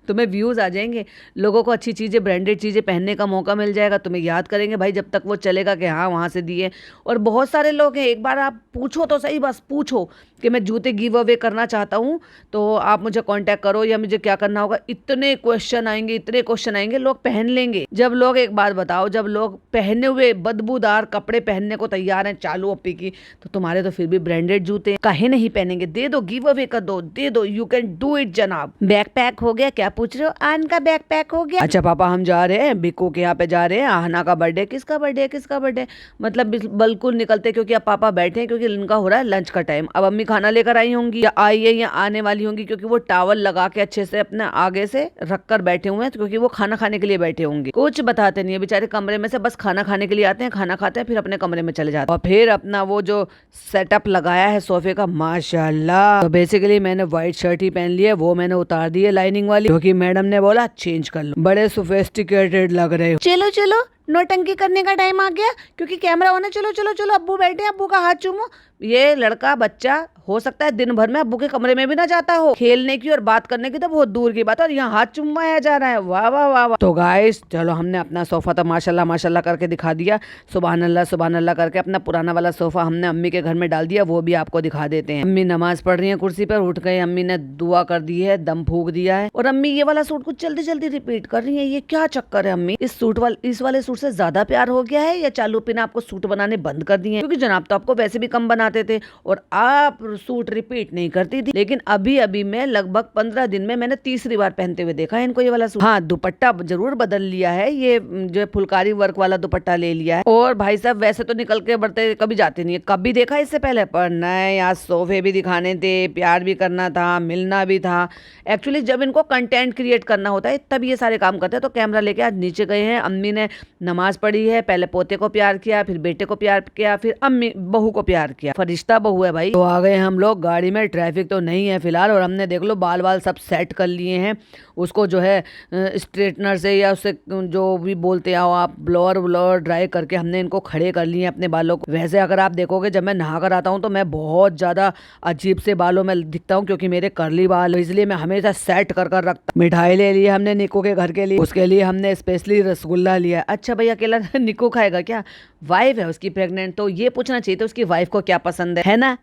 तुम्हें व्यूज आ जाएंगे, लोगों को अच्छी चीजें, ब्रांडेड चीजें पहनने का मौका मिल जाएगा, तुम्हें याद करेंगे भाई जब तक वो चलेगा कि हाँ वहां से दिए। और बहुत सारे लोग हैं, एक बार आप पूछो तो सही, बस पूछो कि मैं जूते गिव अवे करना चाहता हूँ तो आप मुझे कांटेक्ट करो या मुझे क्या करना होगा। इतने क्वेश्चन आएंगे, इतने क्वेश्चन आएंगे, लोग पहन लेंगे। जब लोग, एक बात बताओ, जब लोग पहने हुए बदबूदार कपड़े पहनने को तैयार हैं चालू अप्पी की, तो तुम्हारे तो फिर भी ब्रांडेड जूते काहे नहीं पहनेंगे? दे दो, गिव अवे कर दो, दे दो, यू कैन डू इट जनाब। बैग पैक हो गया? क्या पूछ रहे हो? आन का बैग पैक हो गया? अच्छा पापा हम जा रहे हैं बिक्कू के यहाँ पे जा रहे हैं, आहना का बर्थडे। किसका बर्थडे? किसका बर्थडे? मतलब बिल्कुल निकलते, क्योंकि अब पापा बैठे हैं, क्योंकि इनका हो रहा है लंच का टाइम। अब अम्मी खाना लेकर आई होंगी या आई है या आने वाली होंगी, क्योंकि वो टावल लगा के अच्छे से अपने आगे से रखकर बैठे हुए हैं, क्योंकि वो खाना खाने के लिए बैठे होंगे। कुछ बताते नहीं है बेचारे, कमरे में से बस खाना खाने के लिए आते हैं, खाना खाते हैं, फिर अपने कमरे में चले जाते हैं। और फिर अपना वो जो सेटअप लगाया है सोफे का, माशाल्लाह। तो बेसिकली मैंने व्हाइट शर्ट ही पहन ली है, वो मैंने उतार दी है लाइनिंग वाली, क्योंकि मैडम ने बोला चेंज कर लो, बड़े सोफिस्टिकेटेड लग रहे हो। चलो चलो नौटंकी करने का टाइम आ गया, क्योंकि कैमरा होना। चलो चलो चलो, अब्बू बैठे, अब्बू का हाथ चूमो। ये लड़का बच्चा हो सकता है दिन भर में अब्बू के कमरे में भी ना जाता हो, खेलने की और बात करने की तो बहुत दूर की बात है, और यहाँ हाथ चुमाया जा रहा है। वाह वाह वाह वाह। तो गाइस चलो, हमने अपना सोफा तो माशाल्लाह माशाल्लाह करके दिखा दिया, सुबहान अल्लाह करके अपना पुराना वाला सोफा हमने अम्मी के घर में डाल दिया, वो भी आपको दिखा देते हैं। अम्मी नमाज पढ़ रही है कुर्सी पर, उठ गए, अम्मी ने दुआ कर दी है, दम फूक दिया है, और अम्मी ये वाला सूट कुछ जल्दी जल्दी रिपीट कर रही है। ये क्या चक्कर है अम्मी? इस वाले सूट से ज्यादा प्यार हो गया है, या चालू पिना आपको सूट बनाने बंद कर दिए? क्योंकि जनाब तो आपको वैसे भी कम बनाते थे और आप सूट रिपीट नहीं करती थी, लेकिन अभी अभी मैं लगभग 15 दिन में मैंने तीसरी बार पहनते हुए देखा है इनको ये वाला सूट। हाँ, दुपट्टा जरूर बदल लिया है, ये जो फुलकारी वर्क वाला दुपट्टा ले लिया है। और भाई साहब वैसे तो निकल के बढ़ते कभी जाते नहीं है, कभी देखा इससे पहले, पर नहीं, आज सोफे भी दिखाने थे, प्यार भी करना था, मिलना भी था। एक्चुअली जब इनको कंटेंट क्रिएट करना होता है तब ये सारे काम करते हैं। तो कैमरा लेके आज नीचे गए हैं, अम्मी ने नमाज पढ़ी है, पहले पोते को प्यार किया, फिर बेटे को प्यार किया, फिर अम्मी बहू को प्यार किया, फरिश्ता बहू है भाई। तो आ गए हम लोग गाड़ी में, ट्रैफिक तो नहीं है फिलहाल, और हमने देख लो बाल सब सेट कर लिए हैं। उसको जो है स्ट्रेटनर से या उससे जो भी बोलते आओ आप, ब्लोअर ड्राई करके हमने इनको खड़े कर लिए अपने बालों को। वैसे अगर आप देखोगे जब मैं नहा कर आता हूँ तो मैं बहुत ज्यादा अजीब से बालों में दिखता हूँ, क्योंकि मेरे कर्ली बाल, इसलिए मैं हमेशा सेट कर रखता। मिठाई ले ली हमने निक्कू के घर के लिए, उसके लिए हमने स्पेशली रसगुल्ला लिया। अच्छा भैया अकेला निक्कू खाएगा क्या? वाइफ है उसकी प्रेग्नेंट, तो ये पूछना चाहिए था उसकी वाइफ को क्या पसंद है ना?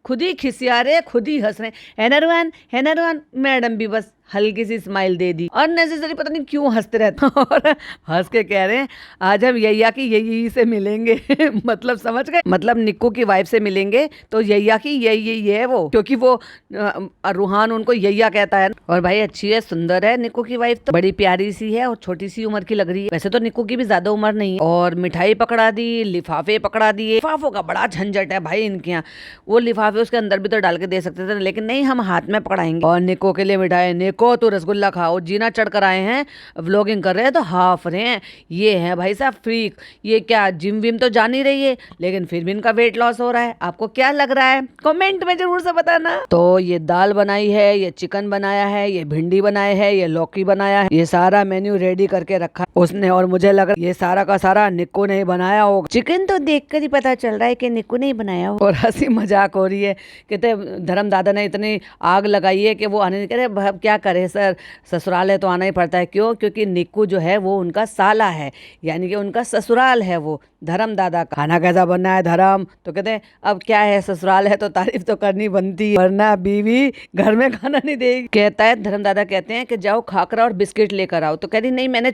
खुद ही खिसिया रहे, खुद ही हंस रहे, है ना रुहान, है ना रुहान? मैडम भी बस हल्की सी स्माइल दे दी और नेसेसरी पता नहीं क्यों हंसते रहते हैं और हंस के कह रहे हैं आज हम यैया की यही से मिलेंगे मतलब समझ गए, मतलब निक्कू की वाइफ से मिलेंगे तो यैया की यही है वो, क्योंकि वो रूहान उनको यैया कहता है। और भाई अच्छी है, सुंदर है निक्कू की वाइफ, तो बड़ी प्यारी सी है और छोटी सी उम्र की लग रही है। वैसे तो निक्कू की भी ज्यादा उम्र नहीं है। और मिठाई पकड़ा दी, लिफाफे पकड़ा दिए। लिफाफों का बड़ा झंझट है भाई इनके यहाँ, वो लिफाफे उसके अंदर भी तो डाल के दे सकते थे, लेकिन नहीं हम हाथ में पकड़ाएंगे। और निक्को के लिए मिठाई, निक्को तो रसगुल्ला खाओ, जीना चढ़ कर आए हैं, व्लॉगिंग कर रहे हैं तो हाफ रहे हैं। ये है भाई साहब फ्रीक, ये क्या जिम विम तो जान ही रही है लेकिन फिर भी इनका वेट लॉस हो रहा है। आपको क्या लग रहा है कमेंट में जरूर से बताना। तो ये दाल बनाई है, ये चिकन बनाया है, ये भिंडी बनाए है, ये लौकी बनाया है, ये सारा मेन्यू रेडी करके रखा उसने। और मुझे लग रहा है ये सारा का सारा निक्कू ने ही बनाया होगा। चिकन तो देखकर ही पता चल रहा है कि निक्कू ने ही बनाया होगा। और हंसी मजाक हो रही है, कहते धर्मदादा ने इतनी आग लगाई है कि वो आने नहीं कह रहे। अब क्या करे सर, ससुराल है तो आना ही पड़ता है। क्यों? क्योंकि निक्कू जो है वो उनका साला है, यानी कि उनका ससुराल है वो धर्मदादा का। खाना कैसा बनना है धर्म? तो कहते हैं अब क्या है, ससुराल है तो तारीफ तो करनी बनती है, वरना बीवी घर में खाना नहीं देगी। कहता है धर्मदादा कहते हैं कि जाओ खाकरा और बिस्किट लेकर आओ। तो कह रही नहीं मैंने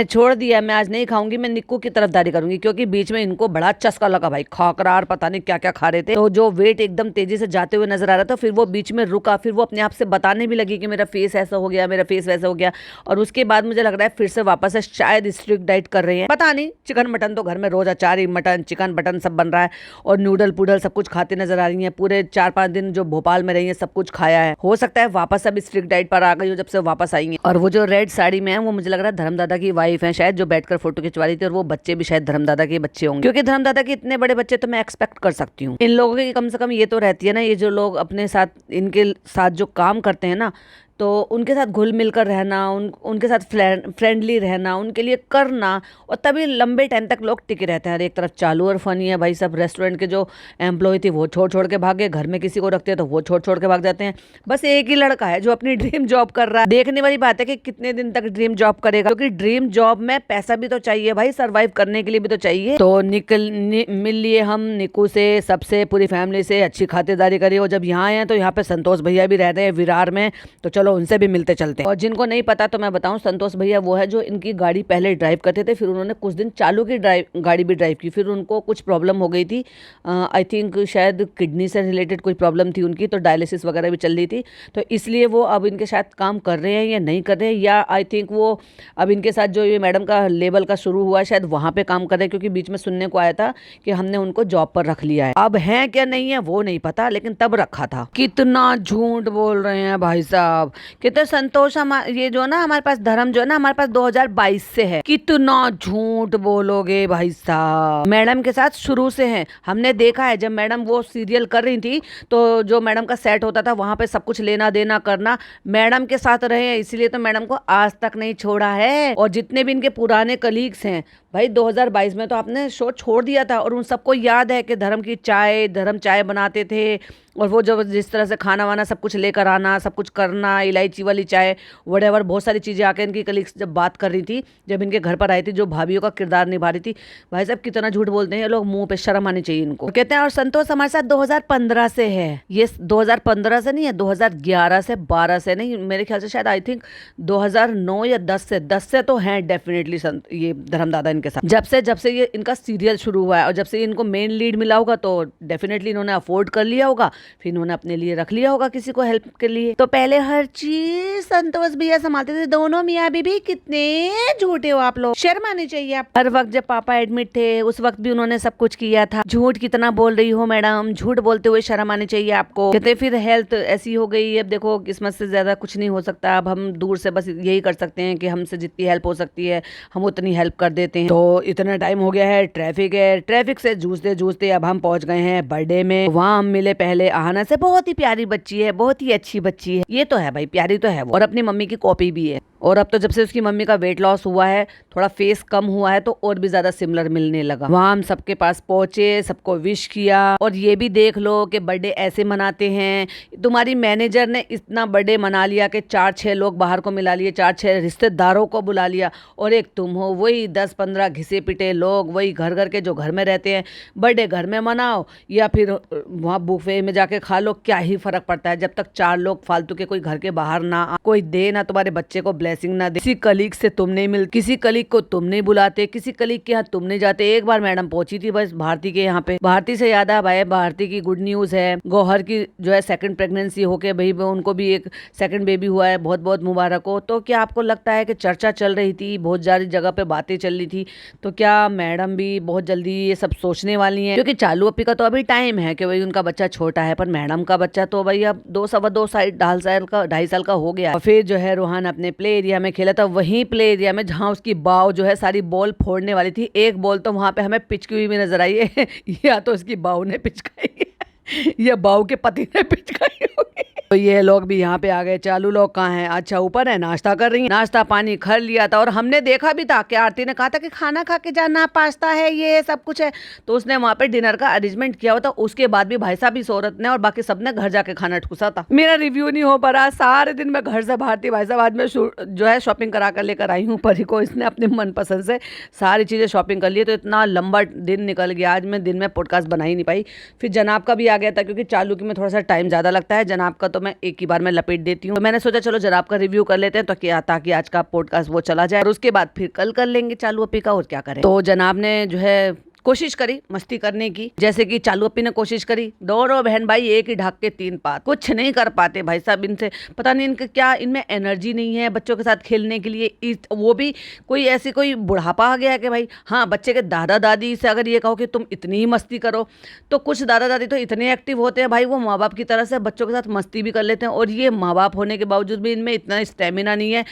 छोड़ दिया, मैं आज नहीं खाऊंगी, मैं निक्कू की तरफदारी करूंगी। क्योंकि बीच में इनको बड़ा चस्का लगा भाई, खाकरा और पता नहीं क्या क्या खा रहे थे, तो जो वेट एकदम तेजी से जाते हुए नजर आ रहा था। फिर वो बीच में रुका, फिर वो अपने आप से बताने भी लगी कि मेरा फेस ऐसा हो गया, मेरा फेस वैसा हो गया। और उसके बाद मुझे लग रहा है फिर से वापस से शायद स्ट्रिक्ट डाइट कर रहे हैं, पता नहीं। चिकन मटन तो घर में रोज अचार ही मटन चिकन बटन सब बन रहा है, और नूडल पूडल सब कुछ खाते नजर आ रही है। पूरे 4-5 दिन जो भोपाल में रही है सब कुछ खाया है। हो सकता है वापस अब स्ट्रिक्ट डाइट पर आ गई हो जब से वापस आई है। और वो जो रेड साड़ी में है वो मुझे लग रहा है धर्मदादा की वाइफ है शायद, जो बैठकर फोटो खिंचवा रही थी। और वो बच्चे भी शायद धर्मदादा के बच्चे होंगे, क्योंकि धर्मदादा के इतने बड़े बच्चे तो मैं एक्सपेक्ट कर सकती हूँ। इन लोगों की कम से कम ये तो रहती है ना, ये जो लोग अपने साथ इनके साथ जो काम करते हैं ना, तो उनके साथ घुल मिल कर रहना, उनके साथ फ्रेंडली रहना, उनके लिए करना, और तभी लंबे टाइम तक लोग टिके रहते हैं। एक तरफ चालू और फनी है भाई सब। रेस्टोरेंट के जो एम्प्लॉय थी वो छोड़ के भागे, घर में किसी को रखते हैं तो वो छोड़ के भाग जाते हैं। बस एक ही लड़का है जो अपनी ड्रीम जॉब कर रहा है। देखने वाली बात है कि कितने दिन तक ड्रीम जॉब करेगा, क्योंकि ड्रीम जॉब में पैसा भी तो चाहिए भाई, सर्वाइव करने के लिए भी तो चाहिए। तो मिल लिए हम निक्कू से, सबसे, पूरी फैमिली से अच्छी खातिरदारी करी। और जब यहाँ आए हैं तो यहाँ पे संतोष भैया भी रहते हैं विरार में, तो चलो उनसे भी मिलते चलते हैं। और जिनको नहीं पता तो मैं बताऊं, संतोष भैया वो है जो इनकी गाड़ी पहले ड्राइव करते थे, फिर उन्होंने कुछ दिन चालू की गाड़ी भी ड्राइव की, फिर उनको कुछ प्रॉब्लम हो गई थी, आई थिंक शायद किडनी से रिलेटेड कोई प्रॉब्लम थी उनकी, तो डायलिसिस वगैरह भी चल रही थी। तो इसलिए वो अब इनके साथ काम कर रहे हैं या नहीं कर रहे हैं, या आई थिंक वो अब इनके साथ जो ये मैडम का लेवल का शुरू हुआ है शायद वहाँ पे काम कर रहे हैं, क्योंकि बीच में सुनने को आया था कि हमने उनको जॉब पर रख लिया है। अब है क्या नहीं है वो नहीं पता, लेकिन तब रखा था। कितना झूठ बोल रहे हैं भाई साहब। कितने संतोष, ये जो ना हमारे पास धर्म जो है ना हमारे पास 2022 से है। कितना झूठ बोलोगे भाई साहब। मैडम के साथ शुरू से है, हमने देखा है जब मैडम वो सीरियल कर रही थी तो जो मैडम का सेट होता था वहां पे सब कुछ लेना देना करना मैडम के साथ रहे हैं, इसलिए तो मैडम को आज तक नहीं छोड़ा है। और जितने भी इनके पुराने कलीग्स हैं भाई, 2022 में तो आपने शो छोड़ दिया था, और उन सबको याद है कि धर्म चाय बनाते थे, और वो जब जिस तरह से खाना वाना सब कुछ लेकर आना, सब कुछ करना, इलायची वाली चाय वडेवर, बहुत सारी चीज़ें आके इनकी कलीग्स जब बात कर रही थी, जब इनके घर पर आई थी, जो भाभीियों का किरदार निभा रही थी। भाई साहब कितना झूठ बोलते हैं ये लोग, मुंह पे शर्म आनी चाहिए इनको। कहते हैं और संतोष हमारे साथ 2015 से है। ये 2015 से नहीं है, 2011 से 12 से नहीं, मेरे ख्याल से शायद आई थिंक 2009 या 10 से तो हैं डेफिनेटली ये धर्मदादा इनके साथ। जब से ये इनका सीरियल शुरू हुआ है, और जब से इनको मेन लीड मिला होगा तो डेफिनेटली इन्होंने अफोर्ड कर लिया होगा, फिर इन्होंने अपने लिए रख लिया होगा किसी को हेल्प के लिए। तो पहले हर चीज संतोष भैया संभालते थे। दोनों मियाँ बीबी कितने झूठे हो आप लोग, शर्म आनी चाहिए आप। हर वक्त जब पापा एडमिट थे उस वक्त भी उन्होंने सब कुछ किया था। झूठ कितना बोल रही हो मैडम, झूठ बोलते हुए शर्म आनी चाहिए आपको। कहते फिर हेल्थ ऐसी हो गई, अब देखो किस्मत से ज्यादा कुछ नहीं हो सकता, अब हम दूर से बस यही कर सकते हैं कि हमसे जितनी हेल्प हो सकती है हम उतनी हेल्प कर देते हैं। तो इतना टाइम हो गया है, ट्रैफिक से जूझते अब हम पहुंच गए हैं बर्थडे में। वहाँ हम मिले पहले आहाना से, बहुत ही प्यारी बच्ची है, बहुत ही अच्छी बच्ची है। ये तो है भाई, प्यारी तो है वो, और अपनी मम्मी की कॉपी भी है। और अब तो जब से उसकी मम्मी का वेट लॉस हुआ है, थोड़ा फेस कम हुआ है, तो और भी ज्यादा सिमिलर मिलने लगा। वहां हम सबके पास पहुंचे, सबको विश किया। और ये भी देख लो कि बर्थडे ऐसे मनाते हैं। तुम्हारी मैनेजर ने इतना बर्थडे मना लिया कि 4-6 लोग बाहर को मिला लिए, 4-6 रिश्तेदारों को बुला लिया, और एक तुम हो, वही 10-15 घिसे पिटे लोग, वही घर घर के जो घर में रहते हैं। बर्थडे घर में मनाओ या फिर वहाँ बुफे में जाके खा लो, क्या ही फर्क पड़ता है, जब तक 4 लोग फालतू के कोई घर के बाहर ना कोई दे ना तुम्हारे बच्चे को ब्लेसिंग ना दे, किसी कलीग से तुम नहीं मिलते, किसी कलीग को तुम नहीं बुलाते, किसी कलीग के यहाँ तुम नहीं जाते। एक बार मैडम पहुंची थी बस भारती के यहाँ पे। भारती से याद आया भाई, भारती की गुड न्यूज है, गौहर की जो है सेकंड प्रेगनेंसी होके भाई उनको भी एक सेकंड बेबी हुआ है, बहुत बहुत मुबारक हो। तो क्या आपको लगता है कि चर्चा चल रही थी, बहुत सारी जगह पे बातें चल रही थी, तो क्या मैडम भी बहुत जल्दी ये सब सोचने वाली हैं? क्योंकि चालू अपी का तो अभी टाइम है कि भाई उनका बच्चा छोटा है, पर मैडम का बच्चा तो भाई अब 2-2.5 साल का हो गया। और फिर जो है रोहान अपने प्ले एरिया में खेला था, वहीं प्ले एरिया में जहां उसकी बाव जो है सारी बॉल फोड़ने वाली थी, एक बॉल तो वहां पे हमें पिचकी हुई भी नजर आई है। या तो उसकी बाव ने पिचकाई है या बाव के पति ने पिचकाई होगी। तो ये लोग भी यहाँ पे आ गए। चालू लोग कहाँ हैं? अच्छा ऊपर है, नाश्ता कर रही हैं। नाश्ता पानी कर लिया था और हमने देखा भी था कि आरती ने कहा था कि खाना खा के जाना, पास्ता है, ये सब कुछ है, तो उसने वहाँ पे डिनर का अरेंजमेंट किया हुआ था। उसके बाद भी भाई साहब भी सोरत ने और बाकी सबने घर जाके खाना ठूसा था। मेरा रिव्यू नहीं हो पा रहा, सारे दिन मैं घर से भारती भाई साहब आज मैं जो है शॉपिंग करा कर लेकर आई हूँ परी को। इसने अपने मनपसंद से सारी चीजें शॉपिंग कर ली, तो इतना लंबा दिन निकल गया। आज मैं दिन में पॉडकास्ट बना ही नहीं पाई। फिर जनाब का भी आ गया था, क्योंकि चालू की में थोड़ा सा टाइम ज्यादा लगता है, जनाब का तो मैं एक ही बार में लपेट देती हूँ। तो मैंने सोचा चलो जनाब का रिव्यू कर लेते हैं, तो क्या ताकि आज का पॉडकास्ट वो चला जाए और उसके बाद फिर कल कर लेंगे चालू अपी का, और क्या करें। तो जनाब ने जो है कोशिश करी मस्ती करने की, जैसे कि चालू अपी ने कोशिश करी। दोनों बहन भाई एक ही ढाक के 3 पात, कुछ नहीं कर पाते भाई साहब इनसे। पता नहीं इनके क्या, इनमें एनर्जी नहीं है बच्चों के साथ खेलने के लिए। वो भी कोई ऐसी कोई बुढ़ापा आ गया है कि भाई हाँ, बच्चे के दादा दादी से अगर ये कहो कि तुम इतनी ही मस्ती करो, तो कुछ दादा दादी तो इतने एक्टिव होते हैं भाई, वो माँ बाप की तरह से बच्चों के साथ मस्ती भी कर लेते हैं। और ये माँ बाप होने के बावजूद भी इनमें इतना स्टेमिना नहीं है।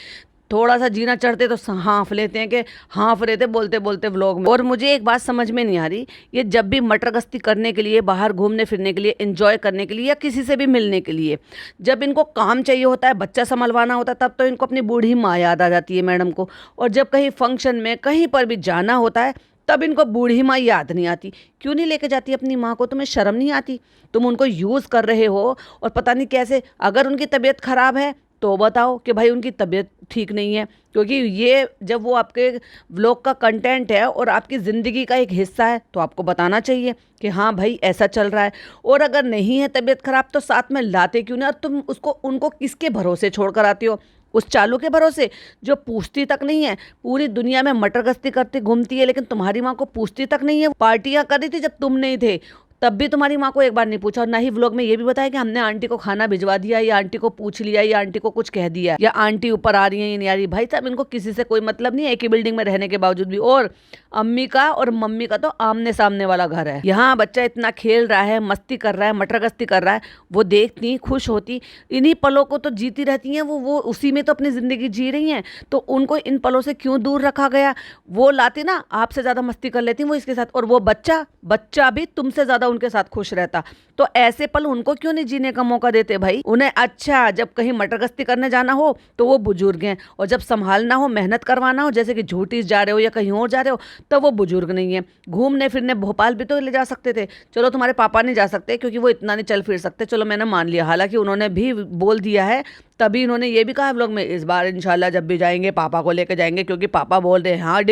थोड़ा सा जीना चढ़ते तो हाँफ लेते हैं, कि हाँफ रहे थे बोलते बोलते व्लॉग में। और मुझे एक बात समझ में नहीं आ रही, ये जब भी मटर गश्ती करने के लिए, बाहर घूमने फिरने के लिए, एंजॉय करने के लिए, या किसी से भी मिलने के लिए, जब इनको काम चाहिए होता है, बच्चा संभलवाना होता है, तब तो इनको अपनी बूढ़ी माँ याद आ जाती है मैडम को। और जब कहीं फंक्शन में कहीं पर भी जाना होता है, तब इनको बूढ़ी माँ याद नहीं आती। क्यों नहीं लेके जाती अपनी माँ को? तुम्हें शर्म नहीं आती? तुम उनको यूज़ कर रहे हो और पता नहीं कैसे। अगर उनकी तबीयत खराब है तो बताओ कि भाई उनकी तबीयत ठीक नहीं है, क्योंकि ये जब वो आपके व्लॉग का कंटेंट है और आपकी ज़िंदगी का एक हिस्सा है, तो आपको बताना चाहिए कि हाँ भाई ऐसा चल रहा है। और अगर नहीं है तबीयत खराब, तो साथ में लाते क्यों नहीं? और तुम उनको किसके भरोसे छोड़ कर आती हो? उस चालू के भरोसे जो पूछती तक नहीं है। पूरी दुनिया में मटर गश्ती करती घूमती है, लेकिन तुम्हारी माँ को पूछती तक नहीं है। पार्टियां कर रही थी जब तुम नहीं थे, तब भी तुम्हारी माँ को एक बार नहीं पूछा। और ना ही व्लॉग में ये भी बताया कि हमने आंटी को खाना भिजवा दिया, या आंटी को पूछ लिया, या आंटी को कुछ कह दिया, या आंटी ऊपर आ रही है या नहीं आ रही। भाई साहब इनको किसी से कोई मतलब नहीं है, एक ही बिल्डिंग में रहने के बावजूद भी। और अम्मी का और मम्मी का तो आमने सामने वाला घर है। यहाँ बच्चा इतना खेल रहा है, मस्ती कर रहा है, मटर गश्ती कर रहा है, वो देखती खुश होती। इन्हीं पलों को तो जीती रहती हैं वो उसी में तो अपनी जिंदगी जी रही हैं। तो उनको इन पलों से क्यों दूर रखा गया? वो लाती ना, आपसे ज्यादा मस्ती कर लेती वो इसके साथ, और वो बच्चा भी तुमसे ज्यादा उनके साथ खुश रहता। तो ऐसे पल उनको क्यों नहीं जीने का मौका देते भाई उन्हें? अच्छा, जब कहीं मटर गश्ती करने जाना हो तो वो बुजुर्ग हैं, और जब संभालना हो, मेहनत करवाना हो, जैसे कि झूठी जा रहे हो या कहीं और जा रहे हो, तो वो बुजुर्ग नहीं है। घूमने फिरने भोपाल भी तो ले जा सकते थे। चलो तुम्हारे पापा नहीं जा सकते क्योंकि वो इतना नहीं चल फिर सकते, चलो मैंने मान लिया। हालांकि उन्होंने भी बोल दिया है, तभी इन्होंने ये भी कहा व्लॉग में, इस बार इंशाल्लाह जब भी जाएंगे पापा को लेकर जाएंगे, क्योंकि पापा बोल रहे हैं हाँ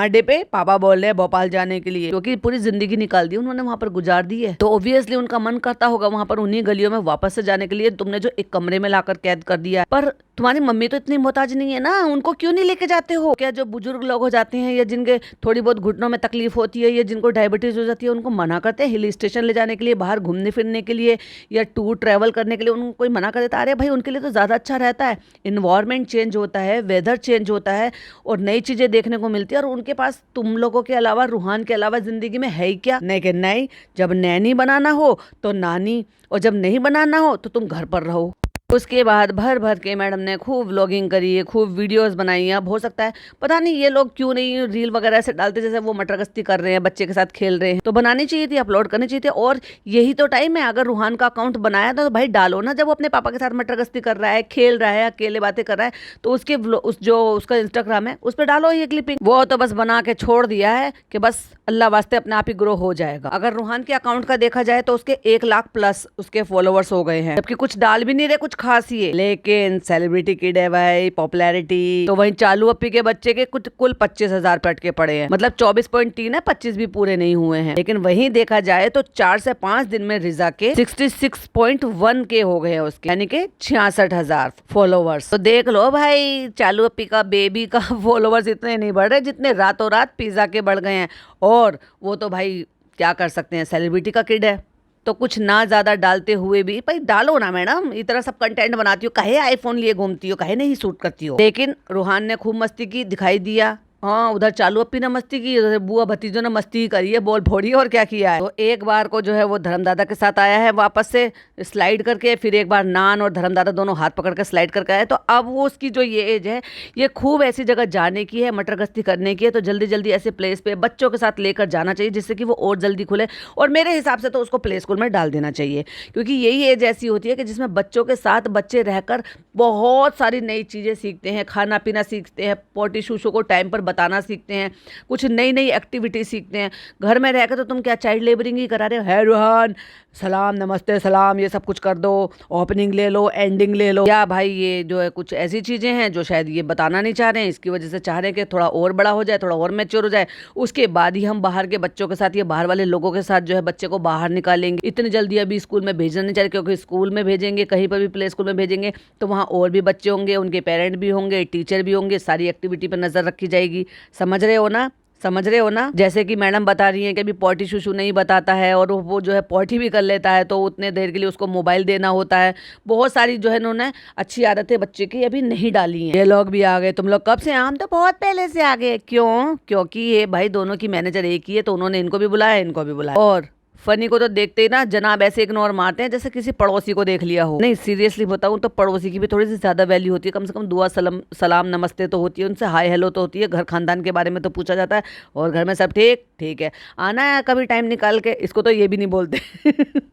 डिपे पापा बोल रहे हैं भोपाल जाने के लिए, क्योंकि पूरी जिंदगी निकाल दी उन्होंने वहां पर, गुजार दी है। तो ऑब्वियसली उनका मन करता होगा वहां पर उन्हीं गलियों में वापस से जाने के लिए। तुमने जो एक कमरे में लाकर कैद कर दिया, पर तुम्हारी मम्मी तो इतनी मोहताज नहीं है ना, उनको क्यों नहीं लेके जाते हो? क्या जो बुजुर्ग लोग हो जाते हैं, या जिनके थोड़ी बहुत घुटनों में तकलीफ होती है, या जिनको डायबिटीज हो जाती है, उनको मना करते हैं हिल स्टेशन ले जाने के लिए, बाहर घूमने फिरने के लिए, या टूर ट्रैवल करने के लिए? उनको कोई मना कर देता? अरे भाई उनके लिए तो ज़्यादा अच्छा रहता है। इन्वायरमेंट चेंज होता है, वेदर चेंज होता है, और नई चीज़ें देखने को मिलती है। और उनके पास तुम लोगों के अलावा, रूहान के अलावा ज़िंदगी में है ही क्या? नहीं कि नहीं, जब नैनी बनाना हो तो नानी, और जब नहीं बनाना हो तो तुम घर पर रहो। उसके बाद भर भर के मैडम ने खूब व्लॉगिंग करी है, खूब वीडियोस बनाई हैं। अब हो सकता है पता नहीं ये लोग क्यों नहीं रील वगैरह ऐसे डालते जैसे वो मटर गश्ती कर रहे हैं, बच्चे के साथ खेल रहे हैं। तो बनानी चाहिए थी, अपलोड करनी चाहिए थी। और यही तो टाइम है, अगर रूहान का अकाउंट बनाया था तो भाई डालो ना, जब वो अपने पापा के साथ मटर गश्ती कर रहा है, खेल रहा है, अकेले बातें कर रहा है, तो उसके उस जो उसका इंस्टाग्राम है उस पर डालो ये क्लिपिंग। वो तो बस बना के छोड़ दिया है कि बस अल्लाह वास्ते अपने आप ही ग्रो हो जाएगा। अगर रूहान के अकाउंट का देखा जाए तो उसके 1 लाख प्लस उसके फॉलोवर्स हो गए हैं, जबकि कुछ डाल भी नहीं रहे कुछ खास ही है। लेकिन सेलिब्रिटी किड है भाई, पॉपुलैरिटी। तो वहीं चालू अप्पी के बच्चे के कुछ कुल 25,000 पे अटके पड़े हैं, मतलब 24.3 है, 25 भी पूरे नहीं हुए हैं। लेकिन वहीं देखा जाए तो 4 से 5 दिन में रिजा के 66.1 के हो गए हैं उसके, यानी कि 66,000 फॉलोवर्स। तो देख लो भाई, चालू अप्पी का बेबी का फॉलोवर्स इतने नहीं बढ़ रहे जितने रातों रात पिज्जा के बढ़ गए हैं। और वो तो भाई क्या कर सकते हैं, सेलिब्रिटी का किड है, तो कुछ ना ज्यादा डालते हुए भी भाई डालो ना मैडम, इतना सब कंटेंट बनाती हो, कहे आईफोन लिए घूमती हो, कहे नहीं सूट करती हो। लेकिन रूहान ने खूब मस्ती की, दिखाई दिया। हाँ, उधर चालू अप्पी ने मस्ती की, उधर बुआ भतीजों ने मस्ती करी है, बॉल फोड़ी और क्या किया है। तो एक बार को जो है वो धर्मदादा के साथ आया है वापस से स्लाइड करके, फिर एक बार नान और धर्मदादा दोनों हाथ पकड़ के स्लाइड करके आए। तो अब वो उसकी जो ये एज है, ये खूब ऐसी जगह जाने की है, मटर गश्ती करने की है, तो जल्दी जल्दी ऐसे प्लेस पे बच्चों के साथ लेकर जाना चाहिए जिससे कि वो और जल्दी खुले। और मेरे हिसाब से तो उसको प्ले स्कूल में डाल देना चाहिए, क्योंकि यही एज ऐसी होती है कि जिसमें बच्चों के साथ बच्चे रहकर बहुत सारी नई चीज़ें सीखते हैं, खाना पीना सीखते हैं, पोटी शूशू को टाइम पर बताना सीखते हैं, कुछ नई नई एक्टिविटी सीखते हैं। घर में रहकर तो तुम क्या चाइल्ड लेबरिंग ही करा रहे हो, है रूहान सलाम नमस्ते सलाम ये सब कुछ कर दो, ओपनिंग ले लो, एंडिंग ले लो। या भाई ये जो है कुछ ऐसी चीज़ें हैं जो शायद ये बताना नहीं चाह रहे हैं, इसकी वजह से चाह रहे हैं कि थोड़ा और बड़ा हो जाए, थोड़ा और मैच्योर हो जाए, उसके बाद ही हम बाहर के बच्चों के साथ या बाहर वाले लोगों के साथ जो है बच्चे को बाहर निकालेंगे। इतनी जल्दी अभी स्कूल में भेजना नहीं चाहिए, क्योंकि स्कूल में भेजेंगे, कहीं पर भी प्ले स्कूल में भेजेंगे तो वहाँ और भी बच्चे होंगे, उनके पेरेंट भी होंगे, टीचर भी होंगे, सारी एक्टिविटी पर नजर रखी जाएगी। समझ रहे हो ना, समझ रहे हो ना। जैसे कि मैडम बता रही हैं कि अभी पॉटी शूशू नहीं बताता है, और वो जो है पॉटी भी कर लेता है, तो उतने देर के लिए उसको मोबाइल देना होता है। बहुत सारी जो है इन्होंने अच्छी आदतें बच्चे की अभी नहीं डाली हैं। ये लोग भी आ गए, तुम लोग कब से? हम तो बहुत पहले से आ गए। क्यों? क्योंकि ये भाई दोनों की मैनेजर एक ही है, तो उन्होंने इनको भी बुलाया, इनको भी बुलाया। और फनी को तो देखते ही ना जनाब ऐसे इग्नोर मारते हैं जैसे किसी पड़ोसी को देख लिया हो। नहीं सीरियसली बताऊं तो पड़ोसी की भी थोड़ी सी ज्यादा वैल्यू होती है, कम से कम दुआ सलाम नमस्ते तो होती है, उनसे हाय हेलो तो होती है, घर खानदान के बारे में तो पूछा जाता है, और घर में सब ठीक ठीक है, आना है कभी टाइम निकाल के। इसको तो ये भी नहीं बोलते।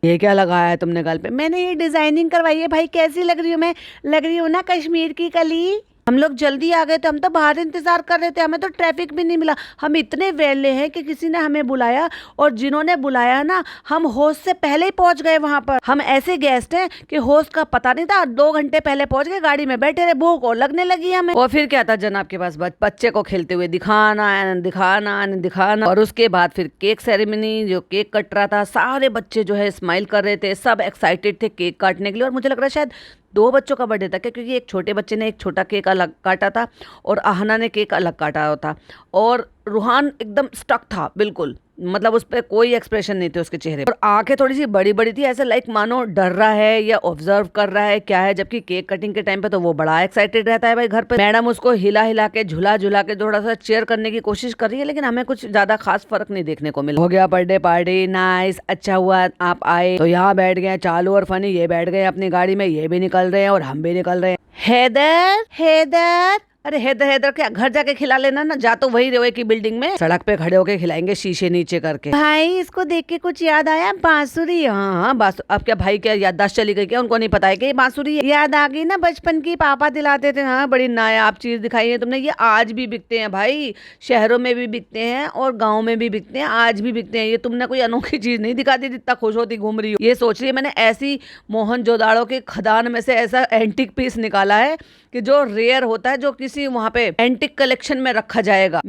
ये क्या लगाया है तुमने गाल पे? मैंने ये डिजाइनिंग करवाई है भाई, कैसी लग रही हूँ मैं? लग रही हूँ ना कश्मीर की कली। हम लोग जल्दी आ गए थे, हम तो बाहर इंतजार कर रहे थे, हमें तो ट्रैफिक भी नहीं मिला। हम इतने वेले हैं कि किसी ने हमें बुलाया, और जिन्होंने बुलाया ना, हम होस्ट से पहले ही पहुंच गए वहां पर। हम ऐसे गेस्ट हैं कि होस्ट का पता नहीं था, 2 घंटे पहले पहुंच गए, गाड़ी में बैठे रहे, भूख और लगने लगी हमें। और फिर क्या था जनाब के पास, बच्चे को खेलते हुए दिखाना दिखाना दिखाना। और उसके बाद फिर केक सेरेमनी, जो केक कट रहा था, सारे बच्चे जो है स्माइल कर रहे थे, सब एक्साइटेड थे केक काटने के लिए। और मुझे लग रहा है शायद 2 बच्चों का बर्थडे था क्या, क्योंकि एक छोटे बच्चे ने एक छोटा केक अलग काटा था और आहना ने केक अलग काटा था, और रूहान एकदम स्टक था बिल्कुल, मतलब उस पर कोई एक्सप्रेशन नहीं थे उसके चेहरे पर। और आंखें थोड़ी सी बड़ी बड़ी थी, ऐसे लाइक मानो डर रहा है या ऑब्जर्व कर रहा है क्या है। जबकि केक कटिंग के टाइम पे तो वो बड़ा एक्साइटेड रहता है भाई घर पे। मैडम उसको हिला हिला के झुला झुला के थोड़ा सा चेयर करने की कोशिश कर रही है, लेकिन हमें कुछ ज्यादा खास फर्क नहीं देखने को मिला। हो गया बर्थडे पार्टी, नाइस, अच्छा हुआ आप आए। तो यहाँ बैठ गए चालू और फनी, ये बैठ गए अपनी गाड़ी में, ये भी निकल रहे हैं और हम भी निकल रहे हैं। हैदर हैदर, अरे हैदर हैदर क्या, घर जाके खिला लेना ना, जा तो वही रोए की बिल्डिंग में, सड़क पे खड़े होके खिलाएंगे शीशे नीचे करके। भाई इसको देख के कुछ याद आया, बांसुरी। हाँ हाँ अब क्या भाई, क्या याददाश्त चली गई क्या? उनको नहीं पता है कि ये बांसुरी है? याद आ गई ना बचपन की, पापा दिलाते थे। हाँ बड़ी नायाब चीज दिखाई है तुमने। ये आज भी बिकते हैं भाई, शहरों में भी बिकते हैं और गाँव में भी बिकते हैं, आज भी बिकते हैं। ये तुमने कोई अनोखी चीज नहीं दिखा दी जितना खुश होती घूम रही हो। ये सोच रही है मैंने ऐसी मोहनजोदाड़ो के खदान में से ऐसा एंटिक पीस निकाला है कि जो रेयर होता है, जो किसी वहां पे एंटिक कलेक्शन में रखा जाएगा।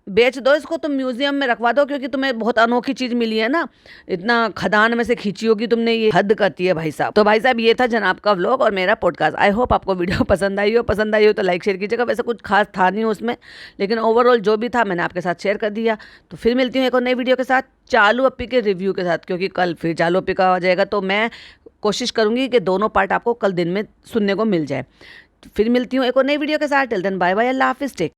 बेच दो इसको, तुम म्यूजियम में रखवा दो, क्योंकि तुम्हें बहुत अनोखी चीज मिली है ना, इतना खदान में से खींची होगी तुमने, ये हद करती है भाई साहब। तो भाई साहब ये था जनाब का व्लॉग और मेरा पॉडकास्ट। आई होप आपको वीडियो पसंद आई हो तो लाइक शेयर कीजिएगा। वैसे कुछ खास था नहीं उसमें, लेकिन ओवरऑल जो भी था मैंने आपके साथ शेयर कर दिया। तो फिर मिलती हूँ एक और नई वीडियो के साथ, चालू अप्पी के रिव्यू के साथ, क्योंकि कल फिर चालू अप्पी का आ जाएगा, तो मैं कोशिश करूंगी कि दोनों पार्ट आपको कल दिन में सुनने को मिल जाए। फिर मिलती हूँ एक और नई वीडियो के साथ। टिल देन बाय बाय, अल्लाह हाफिज़, टेक